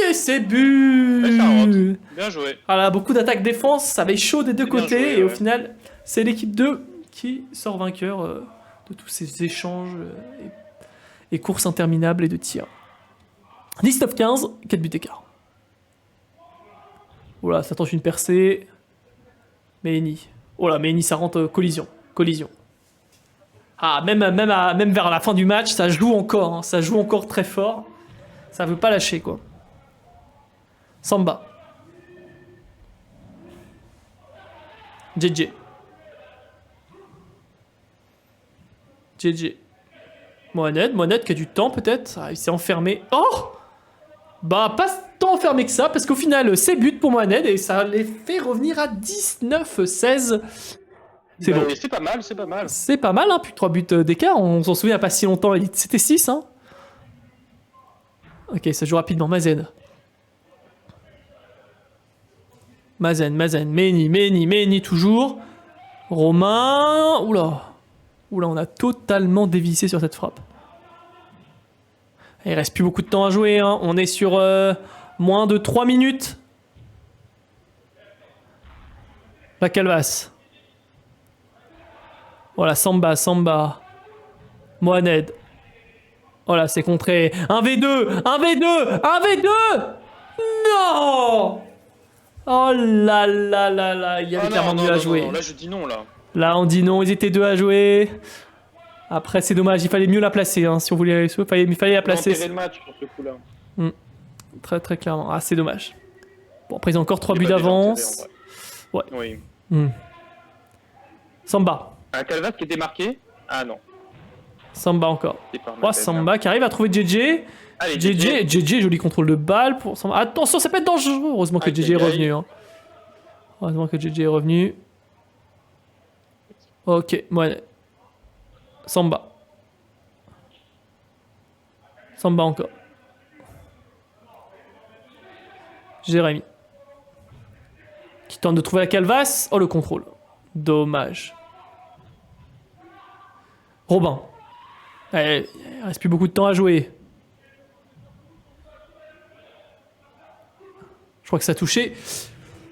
et c'est but. Ouais, ça rentre. Bien joué. Voilà, beaucoup d'attaques-défense, ça va être chaud des deux C'est bien côtés. joué, et au ouais. final, c'est l'équipe 2 qui sort vainqueur de tous ces échanges et courses interminables et de tirs. 19-15, 4 buts d'écart. Voilà, ça tente une percée. Meini. Oh là, Meini, ça rentre collision. Ah, même vers la fin du match, ça joue encore. Hein, ça joue encore très fort. Ça veut pas lâcher, quoi. Samba. JJ. Mohamed qui a du temps peut-être. Ah, il s'est enfermé. Oh! Bah, pas tant enfermé que ça, parce qu'au final, c'est but pour Mohamed et ça les fait revenir à 19-16. C'est bon. C'est pas mal. C'est pas mal, hein, plus de 3 buts d'écart. On s'en souvient pas si longtemps, c'était 6. Hein. Ok, ça joue rapidement. Mazen, Meini toujours. Romain. Oula, on a totalement dévissé sur cette frappe. Il reste plus beaucoup de temps à jouer. Hein. On est sur moins de 3 minutes. La Calvas. Voilà, Samba. Mohamed. Voilà, c'est contré. 1v2. Non. Oh là là. Il y avait clairement mieux à jouer. Non, là, je dis non, là. Là, on dit non, ils étaient 2 à jouer. Après, c'est dommage, il fallait mieux la placer. Hein, si on voulait il fallait la placer. Le match sur ce coup-là. Très très clairement. Ah, c'est dommage. Bon, après, ils ont encore 3 buts d'avance. Ouais. Oui. Samba. Un Calvas qui était marqué. Ah non. Samba encore. Oh, Samba qui arrive à trouver JJ. Allez, JJ, joli contrôle de balle pour Samba. Attention, ça peut être dangereux. Heureusement que JJ est revenu. Hein. Ok, Mohamed. Samba encore. Jérémy. Qui tente de trouver la Calvas. Oh, le contrôle. Dommage. Robin. Il reste plus beaucoup de temps à jouer. Je crois que ça a touché.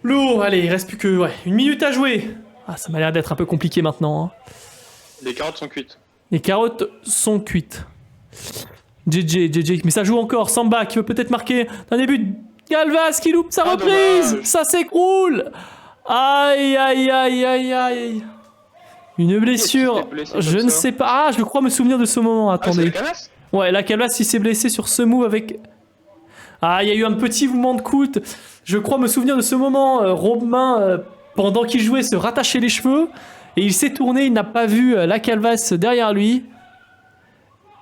Lourd. Allez, il reste plus que 1 minute à jouer. Ah, ça m'a l'air d'être un peu compliqué maintenant. Hein. Les carottes sont cuites. Les carottes sont cuites. JJ, mais ça joue encore. Samba qui veut peut-être marquer un début. Calvas qui loupe sa reprise. Dommage. Ça s'écroule. Aïe. Une blessure. Je ne sais pas. Ah, je crois me souvenir de ce moment. Attendez. Ouais, la Calvas, il s'est blessé sur ce move avec... Ah, il y a eu un petit mouvement de coude. Je crois me souvenir de ce moment. Romain, pendant qu'il jouait, se rattachait les cheveux. Et il s'est tourné, il n'a pas vu la Calvas derrière lui.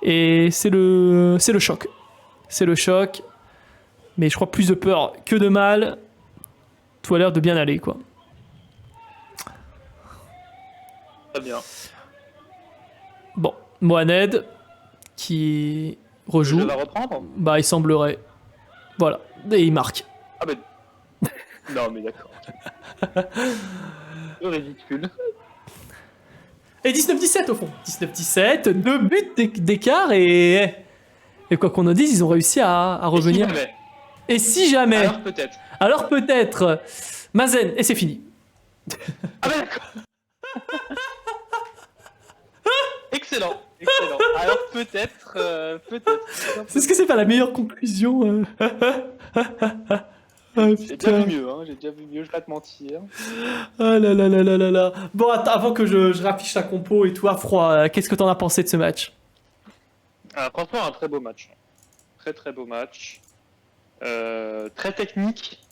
Et c'est le choc. C'est le choc. Mais je crois plus de peur que de mal. Tout a l'air de bien aller, quoi. Très bien. Bon, Mohamed, qui rejoue. Je vais reprendre. Bah, il semblerait. Voilà. Et il marque. Ah ben... Non, mais d'accord. C'est ridicule. Et 19-17 au fond. 19-17, 2 buts d'écart et quoi qu'on en dise, ils ont réussi à revenir. Et si jamais. Alors peut-être. Alors peut-être. Mazen, et c'est fini. Ah bah d'accord. Excellent, excellent. Alors peut-être. Est-ce que c'est pas la meilleure conclusion Ah, J'ai déjà vu mieux, hein. J'ai déjà vu mieux, je vais pas te mentir. Ah là là là là là là. Bon, attends, avant que je raffiche ta compo et toi, Froid, qu'est-ce que t'en as pensé de ce match? Ah, franchement, un très beau match. Très très beau match. Très technique.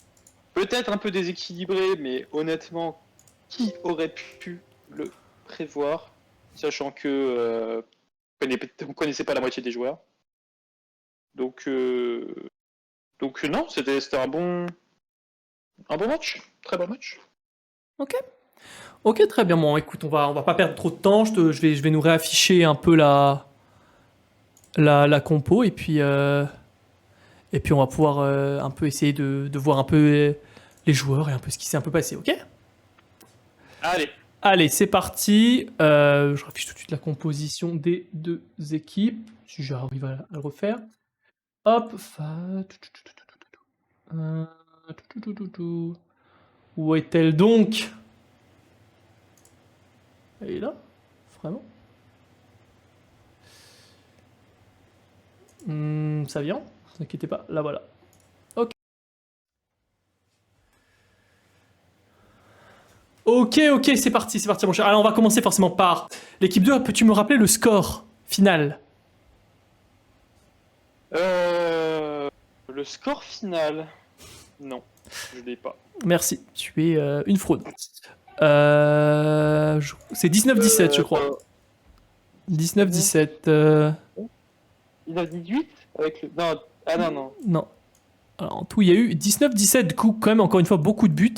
Peut-être un peu déséquilibré, mais honnêtement, qui aurait pu le prévoir, sachant que on connaissait pas la moitié des joueurs. Donc non, c'était un bon match, très bon match. Ok, très bien. Bon, écoute, on va pas perdre trop de temps. Je vais nous réafficher un peu la compo et puis on va pouvoir un peu essayer de voir un peu les joueurs et un peu ce qui s'est un peu passé, ok? Allez, Allez, c'est parti. Je raffiche tout de suite la composition des deux équipes, si j'arrive à le refaire. Hop, euh, où est-elle donc? Elle est là? Vraiment? Ça vient? Ne vous inquiétez pas, là voilà. Ok. Ok, c'est parti mon cher. Alors on va commencer forcément par l'équipe 2. Peux-tu me rappeler le score final? le score final. Non, je l'ai pas. Merci, tu es une fraude. C'est 19-17 je crois. 19-17. 19-18 avec le. Non, ah non. Non. Alors en tout il y a eu 19-17, du coup quand même encore une fois beaucoup de buts.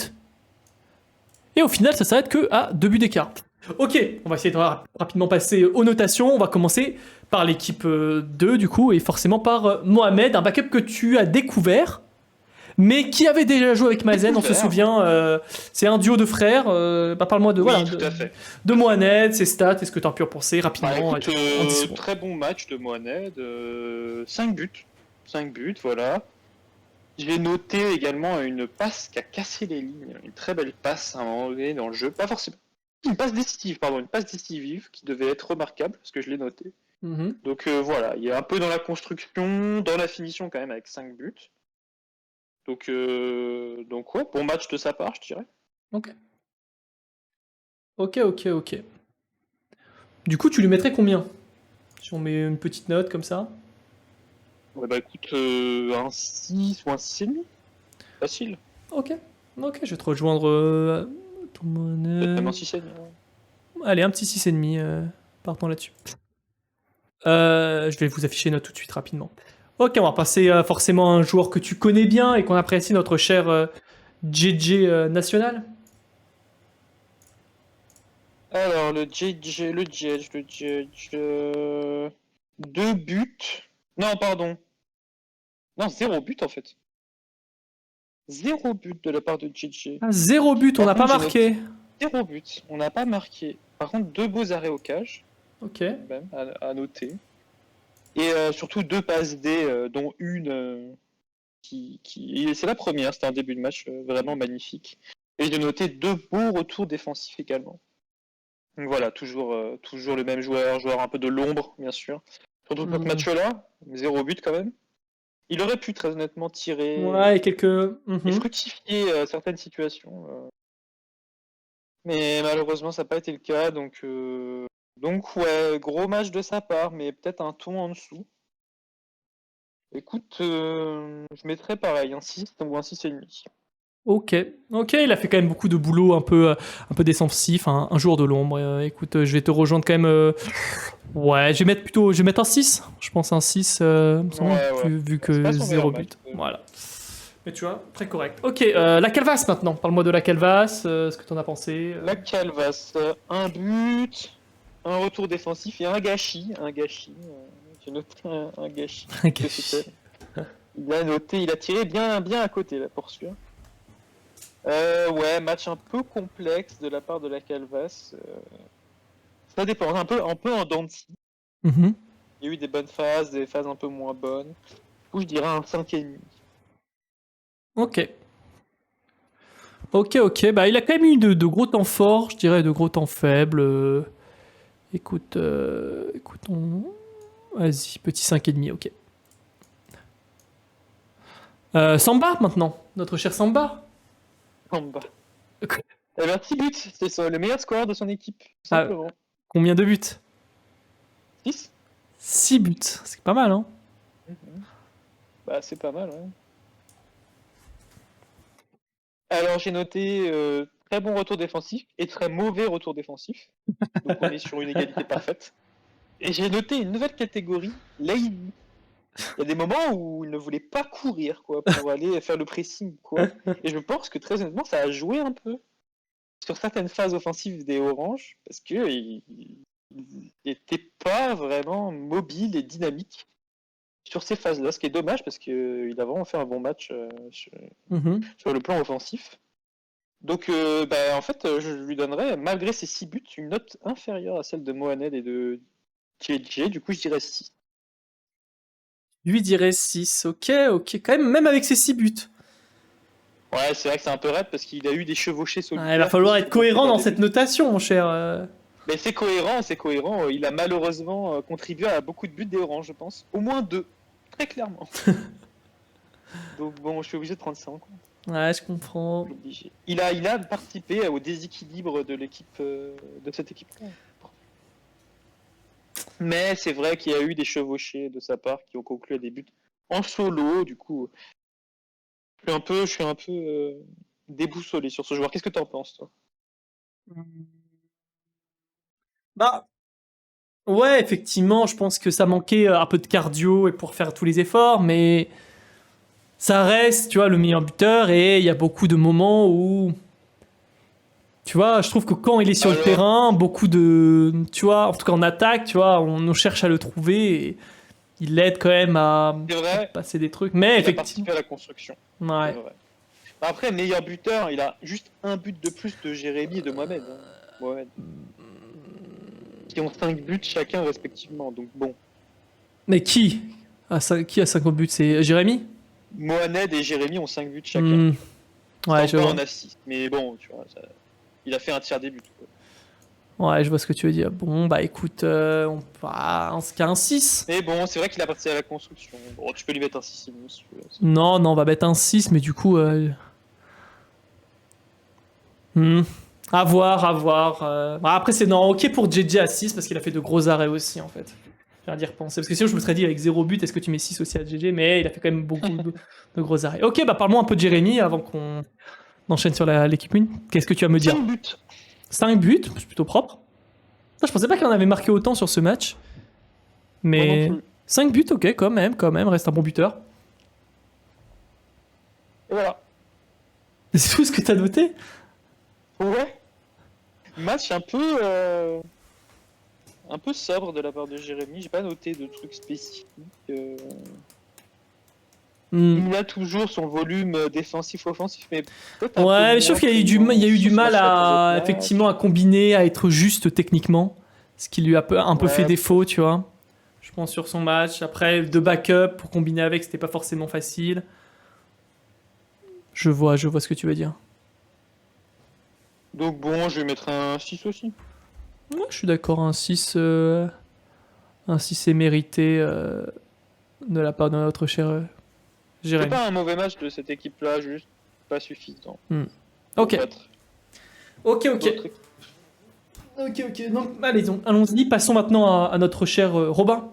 Et au final ça s'arrête que à 2 buts d'écart. Ok, on va essayer de rapidement passer aux notations. On va commencer par l'équipe 2 du coup, et forcément par Mohamed, un backup que tu as découvert, mais qui avait déjà joué avec Mazen, on se souvient. C'est un duo de frères. Parle-moi de, Oui, voilà, tout à fait. de Mohamed, ses stats, est-ce que tu as pu en penser Bah, rapidement écoute, en 10 secondes. très bon match de Mohamed. 5 buts. 5 buts, voilà. J'ai noté également une passe qui a cassé les lignes. Une très belle passe à un moment donné dans le jeu. Pas forcément. Une passe décisive qui devait être remarquable, parce que je l'ai noté. Donc voilà, il est un peu dans la construction, dans la finition quand même, avec 5 buts. Donc ouais, bon match de sa part, je dirais. Ok. Du coup, tu lui mettrais combien? Si on met une petite note comme ça. Ouais, bah écoute, un 6 ou un 6,5. Facile. Ok, je vais te rejoindre. Ton Peut-être Mohamed. même un 6,5. Allez, un petit 6,5, partons là-dessus. Je vais vous afficher une note tout de suite rapidement. Ok, on va passer forcément à un joueur que tu connais bien et qu'on apprécie, notre cher JJ National. Alors, le Judge, 2 buts. Non, pardon. Non, 0 but en fait. 0 but de la part de JJ. Ah, 0 but, on n'a pas marqué. 0 but, on n'a pas marqué. Par contre, 2 beaux arrêts au cage. Ok. Même, à noter. Et surtout 2 passes D, dont une c'est la première, c'était un début de match vraiment magnifique. Et j'ai noté 2 beaux retours défensifs également. Donc voilà, toujours le même joueur un peu de l'ombre, bien sûr. Surtout pour ce match-là, 0 but quand même. Il aurait pu très honnêtement tirer Ouais, et et fructifier certaines situations. Mais malheureusement, ça n'a pas été le cas. Donc ouais, gros match de sa part, mais peut-être un ton en dessous. Écoute, je mettrais pareil, un 6 ou un 6,5. Ok, il a fait quand même beaucoup de boulot un peu défensif, un jour de l'ombre. Écoute, je vais te rejoindre quand même. Ouais, je vais mettre un 6. Je pense un 6, vu que 0 but. Voilà. Mais tu vois, très correct. Ok, la Calvas maintenant. Parle-moi de la Calvas, ce que tu en as pensé. La Calvas, un but, un retour défensif et un gâchis. J'ai noté un gâchis. Il a tiré bien à côté là pour sûr. Ouais, match un peu complexe de la part de la Calvas. Ça dépend, un peu en dents de scie. Mhm. Il y a eu des bonnes phases, des phases un peu moins bonnes. Du coup, je dirais un 5,5. Ok. Ok. Bah, il a quand même eu de gros temps forts, je dirais, de gros temps faibles. Écoute, vas-y, petit 5,5, ok. Samba, maintenant. Notre cher Samba. En bas. Eh bien, 6 buts, le meilleur score de son équipe, tout Ah, simplement. combien de buts? 6. 6 buts. C'est pas mal, hein? Bah, c'est pas mal, ouais. Alors, j'ai noté très bon retour défensif et très mauvais retour défensif. Donc, on est sur une égalité parfaite. Et j'ai noté une nouvelle catégorie, lazy. Il y a des moments où il ne voulait pas courir, quoi, pour aller faire le pressing, quoi. Et je pense que très honnêtement, ça a joué un peu sur certaines phases offensives des Oranges, parce que il n'était pas vraiment mobile et dynamique sur ces phases-là, ce qui est dommage parce qu'il a vraiment fait un bon match Mhm. sur le plan offensif. Donc, en fait, je lui donnerais, malgré ses 6 buts, une note inférieure à celle de Mohamed et de JJ. Du coup, je dirais 6. Lui dirait 6. Ok. Quand même avec ses 6 buts. Ouais, c'est vrai que c'est un peu raide parce qu'il a eu des chevauchés Ah, il va solitaires qui falloir se être sont concrétisés cohérent par dans des cette buts. notation, mon cher. Mais c'est cohérent, c'est cohérent. Il a malheureusement contribué à beaucoup de buts des Oranges, je pense. Au moins 2, très clairement. Donc bon, je suis obligé de prendre ça en compte. Ouais, je comprends. Obligé. Il a participé au déséquilibre de l'équipe, de cette équipe. Mais c'est vrai qu'il y a eu des chevauchés de sa part qui ont conclu à des buts en solo. Du coup, je suis un peu déboussolé sur ce joueur. Qu'est-ce que tu en penses, toi? Bah, ouais, effectivement, je pense que ça manquait un peu de cardio et pour faire tous les efforts, mais ça reste, tu vois, le meilleur buteur et il y a beaucoup de moments où, tu vois, je trouve que quand il est sur le Alors, terrain, beaucoup de, tu vois, en tout cas en attaque, tu vois, on cherche à le trouver et il aide quand même c'est à vrai passer des trucs, mais qu'il a effectivement, participé à la construction. C'est ouais. vrai. Après, meilleur buteur, il a juste un but de plus de Jérémy et de Mohamed. Mohamed. Qui ont 5 buts chacun respectivement. Donc bon, Mais qui a 50 buts? C'est Jérémy? Mohamed et Jérémy ont 5 buts chacun. Hmm, ouais, je Samba vois. en a 6. Mais bon, tu vois, il a fait un tiers des buts, quoi. Ouais, je vois ce que tu veux dire. Bon, bah écoute, on va en ce cas un 6. Mais bon, c'est vrai qu'il a participé à la construction. Bon, tu peux lui mettre un 6 si tu veux. Non, on va mettre un 6, mais du coup, hmm, à voir, à voir. Bah, après, c'est non, ok pour JJ à 6 parce qu'il a fait de gros arrêts aussi, en fait. J'ai à d'y repenser. Parce que sinon, je me serais dit, avec 0 but, est-ce que tu mets 6 aussi à JJ? Mais il a fait quand même beaucoup de gros arrêts. Ok, bah parle-moi un peu de Jérémy avant qu'on enchaîne sur l'équipe 1. Qu'est-ce que tu vas me dire? 5 buts. 5 buts, c'est plutôt propre. Ça, je pensais pas qu'il en avait marqué autant sur ce match. Moi non Mais plus. 5 buts, ok, quand même, reste un bon buteur. Et voilà. C'est tout ce que t'as noté? Ouais. Match un peu sobre de la part de Jérémy. J'ai pas noté de trucs spécifiques. Hmm. Il a toujours son volume défensif-offensif, mais peut-être un peu Ouais, mais je trouve moins qu'il y a eu il y a eu du mal à, effectivement, à combiner, à être juste techniquement. Ce qui lui a un peu fait Ouais, défaut, tu vois. Je pense sur son match. Après, de backup pour combiner avec, c'était pas forcément facile. Je vois ce que tu veux dire. donc bon, je vais mettre un 6 aussi. Ouais, je suis d'accord, un 6 est mérité de la part de notre cher C'est Jérémy. pas un mauvais match de cette équipe-là, juste pas suffisant. Hmm. Pour Ok. battre Ok. d'autres équipes. Ok. Donc, allons-y. Passons maintenant à notre cher Robin.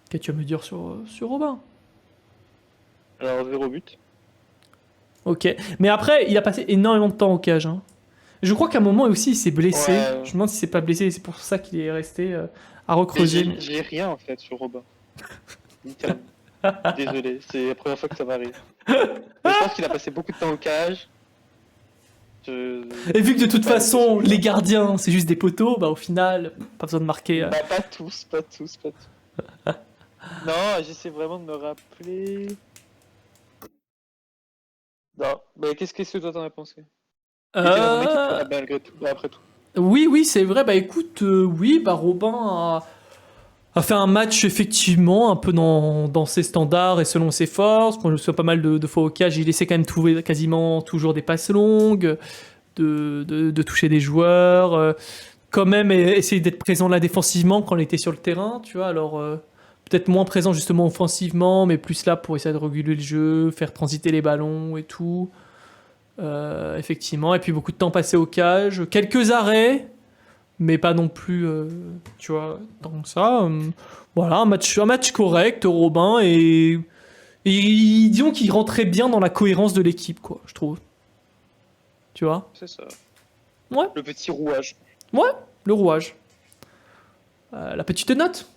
Qu'as-tu à me dire sur Robin? Alors, 0 but. Ok. Mais après, il a passé énormément de temps au cage, hein. Je crois qu'à un moment aussi, il s'est blessé. Ouais. Je me demande si c'est pas blessé. C'est pour ça qu'il est resté à Mais recreuser. j'ai rien en fait sur Robin. Littéralement. Désolé, c'est la première fois que ça m'arrive. Mais je pense qu'il a passé beaucoup de temps au cage. Et vu que de toute Pas façon, l'impression que les gardiens, c'est juste des poteaux, bah au final, pas besoin de marquer. Bah, pas tous, pas tous, pas tous. Non, j'essaie vraiment de me rappeler. Non, mais qu'est-ce que toi t'en as pensé? Il était dans mon équipe, Euh, malgré tout, après tout. Oui, oui, c'est vrai. Bah écoute, oui, bah Robin a fait un match effectivement un peu dans ses standards et selon ses forces. Quand je suis pas mal de fois au cage, il essaie quand même de trouver quasiment toujours des passes longues, de toucher des joueurs. Quand même essayer d'être présent là défensivement quand il était sur le terrain, tu vois. Alors peut-être moins présent justement offensivement, mais plus là pour essayer de réguler le jeu, faire transiter les ballons et tout. Effectivement. Et puis beaucoup de temps passé au cage. Quelques arrêts, mais pas non plus, tu vois, tant que ça. Voilà, un match correct, Robin, et disons qu'il rentrait bien dans la cohérence de l'équipe, quoi, je trouve. Tu vois? C'est ça. Ouais, Le petit rouage. ouais, le rouage. La petite note?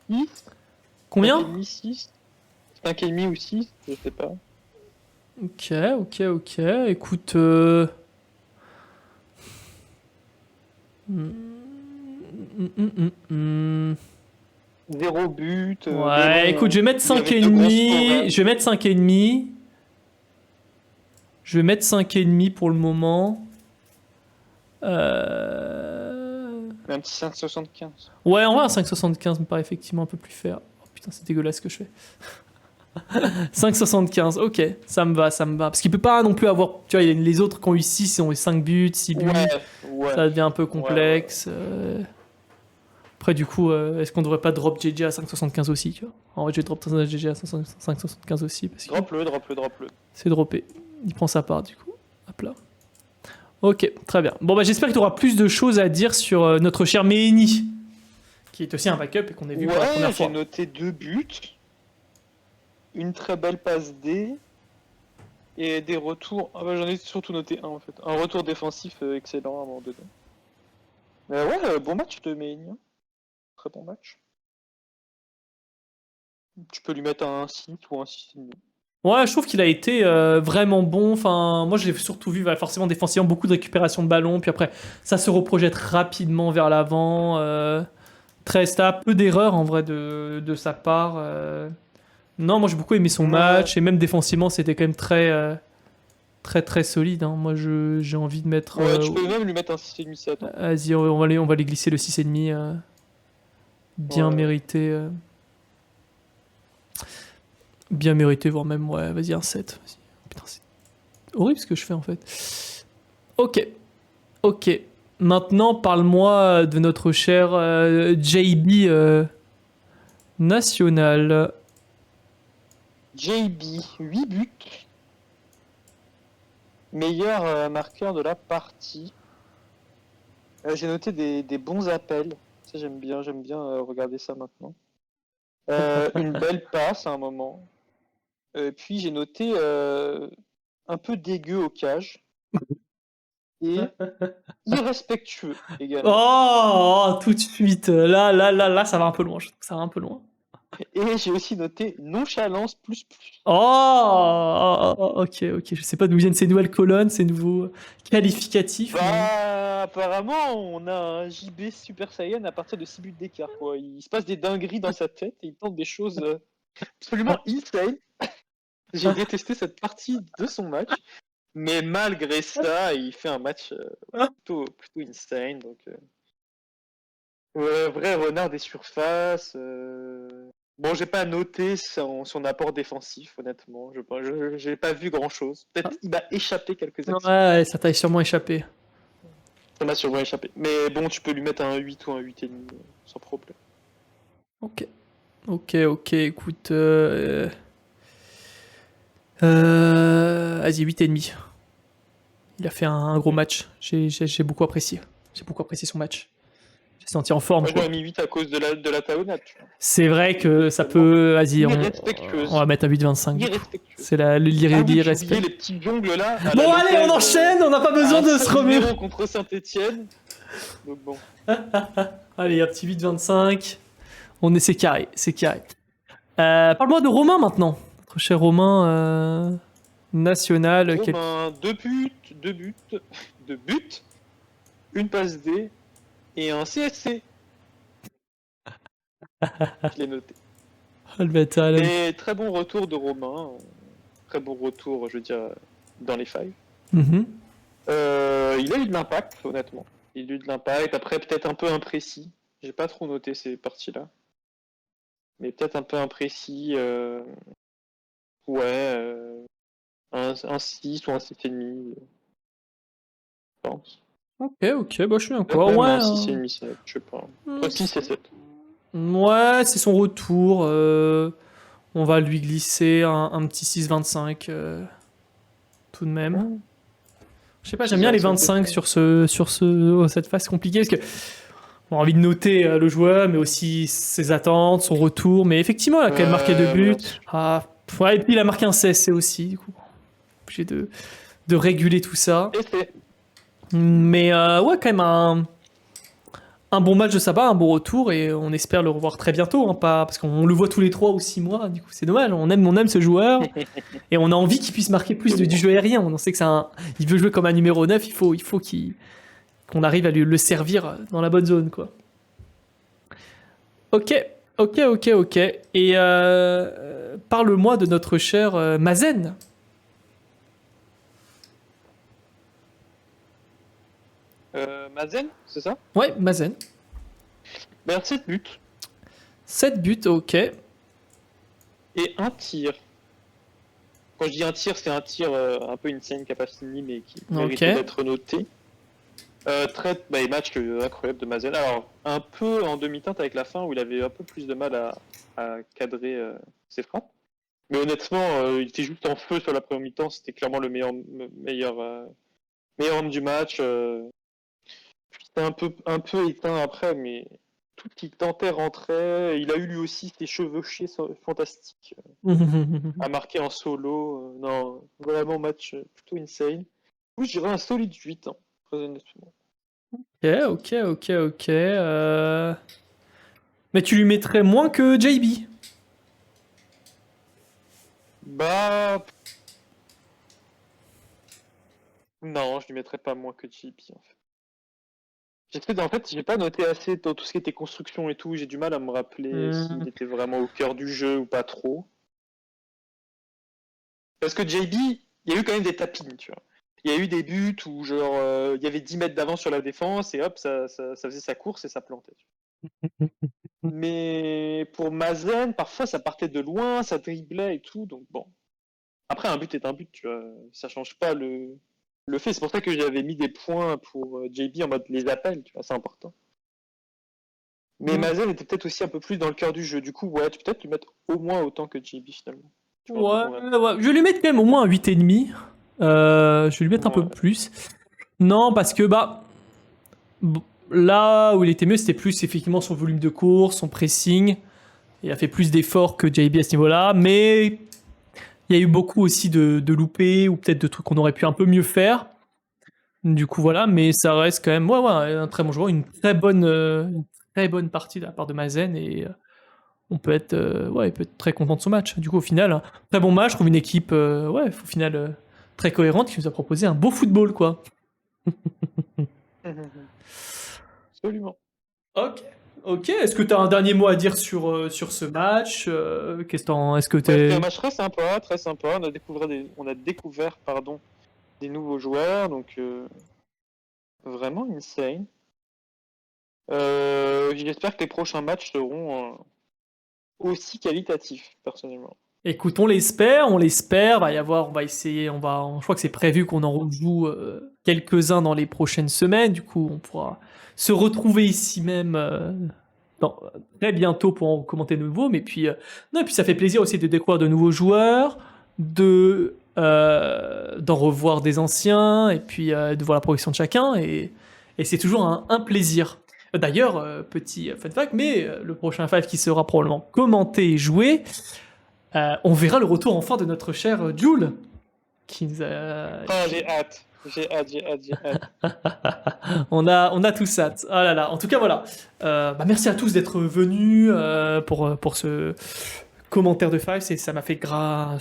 Six, Combien? 5,5, 6. 5,5 ou 6, je sais pas. Ok, ok, ok. Écoute, hmm. Zéro but, mais Ouais, écoute, bon, je vais mettre il y 5 avait et deux gros demi. scoreurs. Je vais mettre 5 et demi. Je vais mettre 5 et demi pour le moment. Mais un petit 5,75. Ouais, en vrai, un 5,75 me paraît effectivement un peu plus fair. Oh putain, c'est dégueulasse ce que je fais. 5,75, ok, ça me va, ça me va. Parce qu'il peut pas non plus avoir. Tu vois, les autres qui ont eu 6, ils ont eu 5 buts, 6 buts. Ouais, ouais. Ça devient un peu Ouais, ouais. complexe. Après, du coup, est-ce qu'on devrait pas drop JJ à 5,75 aussi, tu vois? En vrai, je vais drop JJ à 5,75 aussi, parce que Drop-le, drop-le, drop-le. c'est droppé. Il prend sa part, du coup. Hop là. Ok, très bien. Bon, bah, j'espère que tu auras plus de choses à dire sur notre cher Meheni, qui est aussi un backup et qu'on a vu pour la Ouais, première j'ai fois. noté 2 buts, une très belle passe D et des retours. Ah bah, j'en ai surtout noté un en fait. Un retour défensif excellent à un moment donné. Mais ouais, bon match de Méni. Très bon match. Tu peux lui mettre un 6 ou un 6,5. Ouais, je trouve qu'il a été vraiment bon. Enfin, moi, je l'ai surtout vu forcément défensivement, beaucoup de récupération de ballon. Puis après, ça se reprojette rapidement vers l'avant. Très stable, peu d'erreurs en vrai de sa part. Non, moi, j'ai beaucoup aimé son Ouais, match. Et même défensivement, c'était quand même très, très solide, hein. Moi, j'ai envie de mettre. ouais, tu peux même lui mettre un 6,5 si attends. Vas-y, on va les glisser le 6,5. Bien Ouais. mérité. Bien mérité, voire même, ouais, vas-y, un 7. Vas-y. Putain, c'est horrible ce que je fais en fait. Ok, ok. Maintenant, parle-moi de notre cher JB national. JB, 8 buts. Meilleur marqueur de la partie. J'ai noté des bons appels. Ça, j'aime bien regarder ça maintenant. Une belle passe à un moment. Puis j'ai noté un peu dégueu au cage et irrespectueux également. Oh, tout de suite. Là, ça va un peu loin. Je trouve que ça va un peu loin. Et j'ai aussi noté nonchalance plus plus. Ok, ok. Je sais pas d'où viennent ces nouvelles colonnes, ces nouveaux qualificatifs, mais. Bah apparemment on a un JB Super Saiyan à partir de 6 buts d'écart quoi. Il se passe des dingueries dans sa tête et il tente des choses absolument insane. J'ai détesté cette partie de son match, mais malgré ça, il fait un match plutôt insane. Donc, vrai renard des surfaces. Bon, j'ai pas noté son apport défensif, honnêtement. J'ai pas vu grand chose. Peut-être il m'a échappé quelques actions. Ouais, ça t'a sûrement échappé. Ça m'a sûrement échappé. Mais bon, tu peux lui mettre un 8 ou un 8,5 sans problème. Ok. Ok, ok, écoute. Vas-y, 8,5. Il a fait un gros match. J'ai beaucoup apprécié. J'ai beaucoup apprécié son match. J'ai senti en forme, Moi, quoi. j'aurais mis 8 à cause de la Taonade, tu vois. C'est vrai que ça Tellement peut. Vas-y, on irrespectueuse. va mettre un 8,25 du coup. Irrespectueuse. C'est Ah oui, j'ai oublié l'irrespect. les petits jongles là, à la Bon, allez, on Lopez, enchaîne. On n'a pas besoin à de se remuer. 5-0 contre Saint-Etienne. Donc bon. Allez, un petit 8,25. C'est carré, c'est carré. Parle-moi de Romain maintenant. Notre cher Romain national. Romain, 2 buts, 2 buts, une passe D et un CSC. Je l'ai noté. le bâtard, là. Et très bon retour de Romain. Très bon retour, je veux dire, dans les failles. Mhm. Il a eu de l'impact, honnêtement. Il a eu de l'impact. Après, peut-être un peu imprécis. J'ai pas trop noté ces parties-là. Mais peut-être un peu imprécis. Ouais. Un 6 ou un 6,5, je pense. Ok, bah je suis Peut-être d'accord. même Ouais, un 6,5, 7, je sais pas. Entre 6 et 7. ouais, c'est son retour. On va lui glisser un petit 6,25 tout de même. Mmh. Je sais pas, j'aime bien les 25 sur cette phase compliquée parce que on a envie de noter le joueur, mais aussi ses attentes, son retour. Mais effectivement, il a quand même marqué 2 buts. Bien sûr. Ah, ouais, et puis il a marqué un CSC aussi, du coup. Obligé de réguler tout ça. Et c'est. Mais ouais, quand même un bon match de sa part, un bon retour, et on espère le revoir très bientôt, hein, pas, parce qu'on le voit tous les 3 ou 6 mois, du coup c'est dommage, on aime ce joueur, et on a envie qu'il puisse marquer plus du jeu aérien, on sait que il veut jouer comme un numéro 9, il faut qu'on arrive à le servir dans la bonne zone, quoi. Ok, ok, et parle-moi de notre cher Mazen. Mazen, c'est ça? Ouais, Mazen. Ben, 7 buts 7 buts, ok. et un tir. Quand je dis un tir, c'est un tir un peu insane qui n'a pas fini, mais qui méritait d'être noté. Match incroyable de Mazen. Alors, un peu en demi-teinte avec la fin, où il avait un peu plus de mal à cadrer ses frappes. Mais honnêtement, il était juste en feu sur la première mi-temps. C'était clairement le meilleur homme du match. C'était un peu éteint après, mais tout ce qu'il tentait rentrait. Il a eu lui aussi ses chevauchés fantastiques à marquer en solo. Non, vraiment match plutôt insane. Oui, je dirais un solide 8, hein, très honnêtement. Ok. Mais tu lui mettrais moins que JB. Bah. Non, je lui mettrais pas moins que JP en fait. J'ai pas noté assez dans tout ce qui était construction et tout. J'ai du mal à me rappeler s'il était vraiment au cœur du jeu ou pas trop. Parce que JB, il y a eu quand même des tapines, tu vois. Il y a eu des buts où genre il y avait 10 mètres d'avance sur la défense et hop, ça faisait sa course et ça plantait. Mais pour Mazen, parfois ça partait de loin, ça driblait et tout, donc bon. Après, un but est un but, tu vois. Ça change pas le fait. C'est pour ça que j'avais mis des points pour JB en mode les appels, tu vois, c'est important. Mais Mazen était peut-être aussi un peu plus dans le cœur du jeu. Du coup, ouais, tu peux peut-être lui mettre au moins autant que JB finalement. Ouais. Je vais lui mettre quand même au moins un 8,5. Je vais lui mettre un peu plus. Non, parce que là où il était mieux, c'était plus effectivement son volume de course, son pressing. Il a fait plus d'efforts que JB à ce niveau-là, mais il y a eu beaucoup aussi de loupés ou peut-être de trucs qu'on aurait pu un peu mieux faire. Du coup, voilà, mais ça reste quand même ouais, un très bon joueur, une très bonne partie de la part de Mazen et on peut être, il peut être très content de son match. Du coup, au final, un très bon match, je trouve une équipe au final très cohérente qui nous a proposé un beau football, quoi. Absolument. Ok. Est-ce que tu as un dernier mot à dire sur ce match Est-ce que C'était un match très sympa, très sympa. On a découvert des nouveaux joueurs, donc vraiment insane. J'espère que les prochains matchs seront aussi qualitatifs, personnellement. Écoute, on l'espère. On va essayer, je crois que c'est prévu qu'on en rejoue quelques-uns dans les prochaines semaines. Du coup, on pourra se retrouver ici même très bientôt pour en commenter de nouveau. Mais puis, non, et puis ça fait plaisir aussi de découvrir de nouveaux joueurs, d'en revoir des anciens, et puis de voir la progression de chacun. Et c'est toujours un plaisir. D'ailleurs, petit fun fact, mais le prochain Five qui sera probablement commenté et joué. On verra le retour enfin de notre cher Jules. J'ai hâte. On a tous hâte. Ah là là. En tout cas, voilà. Merci à tous d'être venus pour ce commentaire de Five. Ça m'a fait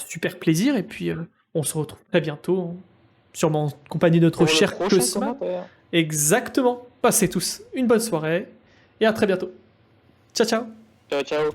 super plaisir. Et puis, on se retrouve très bientôt. Sûrement en compagnie de notre cher Cosma. Exactement. Passez tous une bonne soirée. Et à très bientôt. Ciao, ciao. Ciao.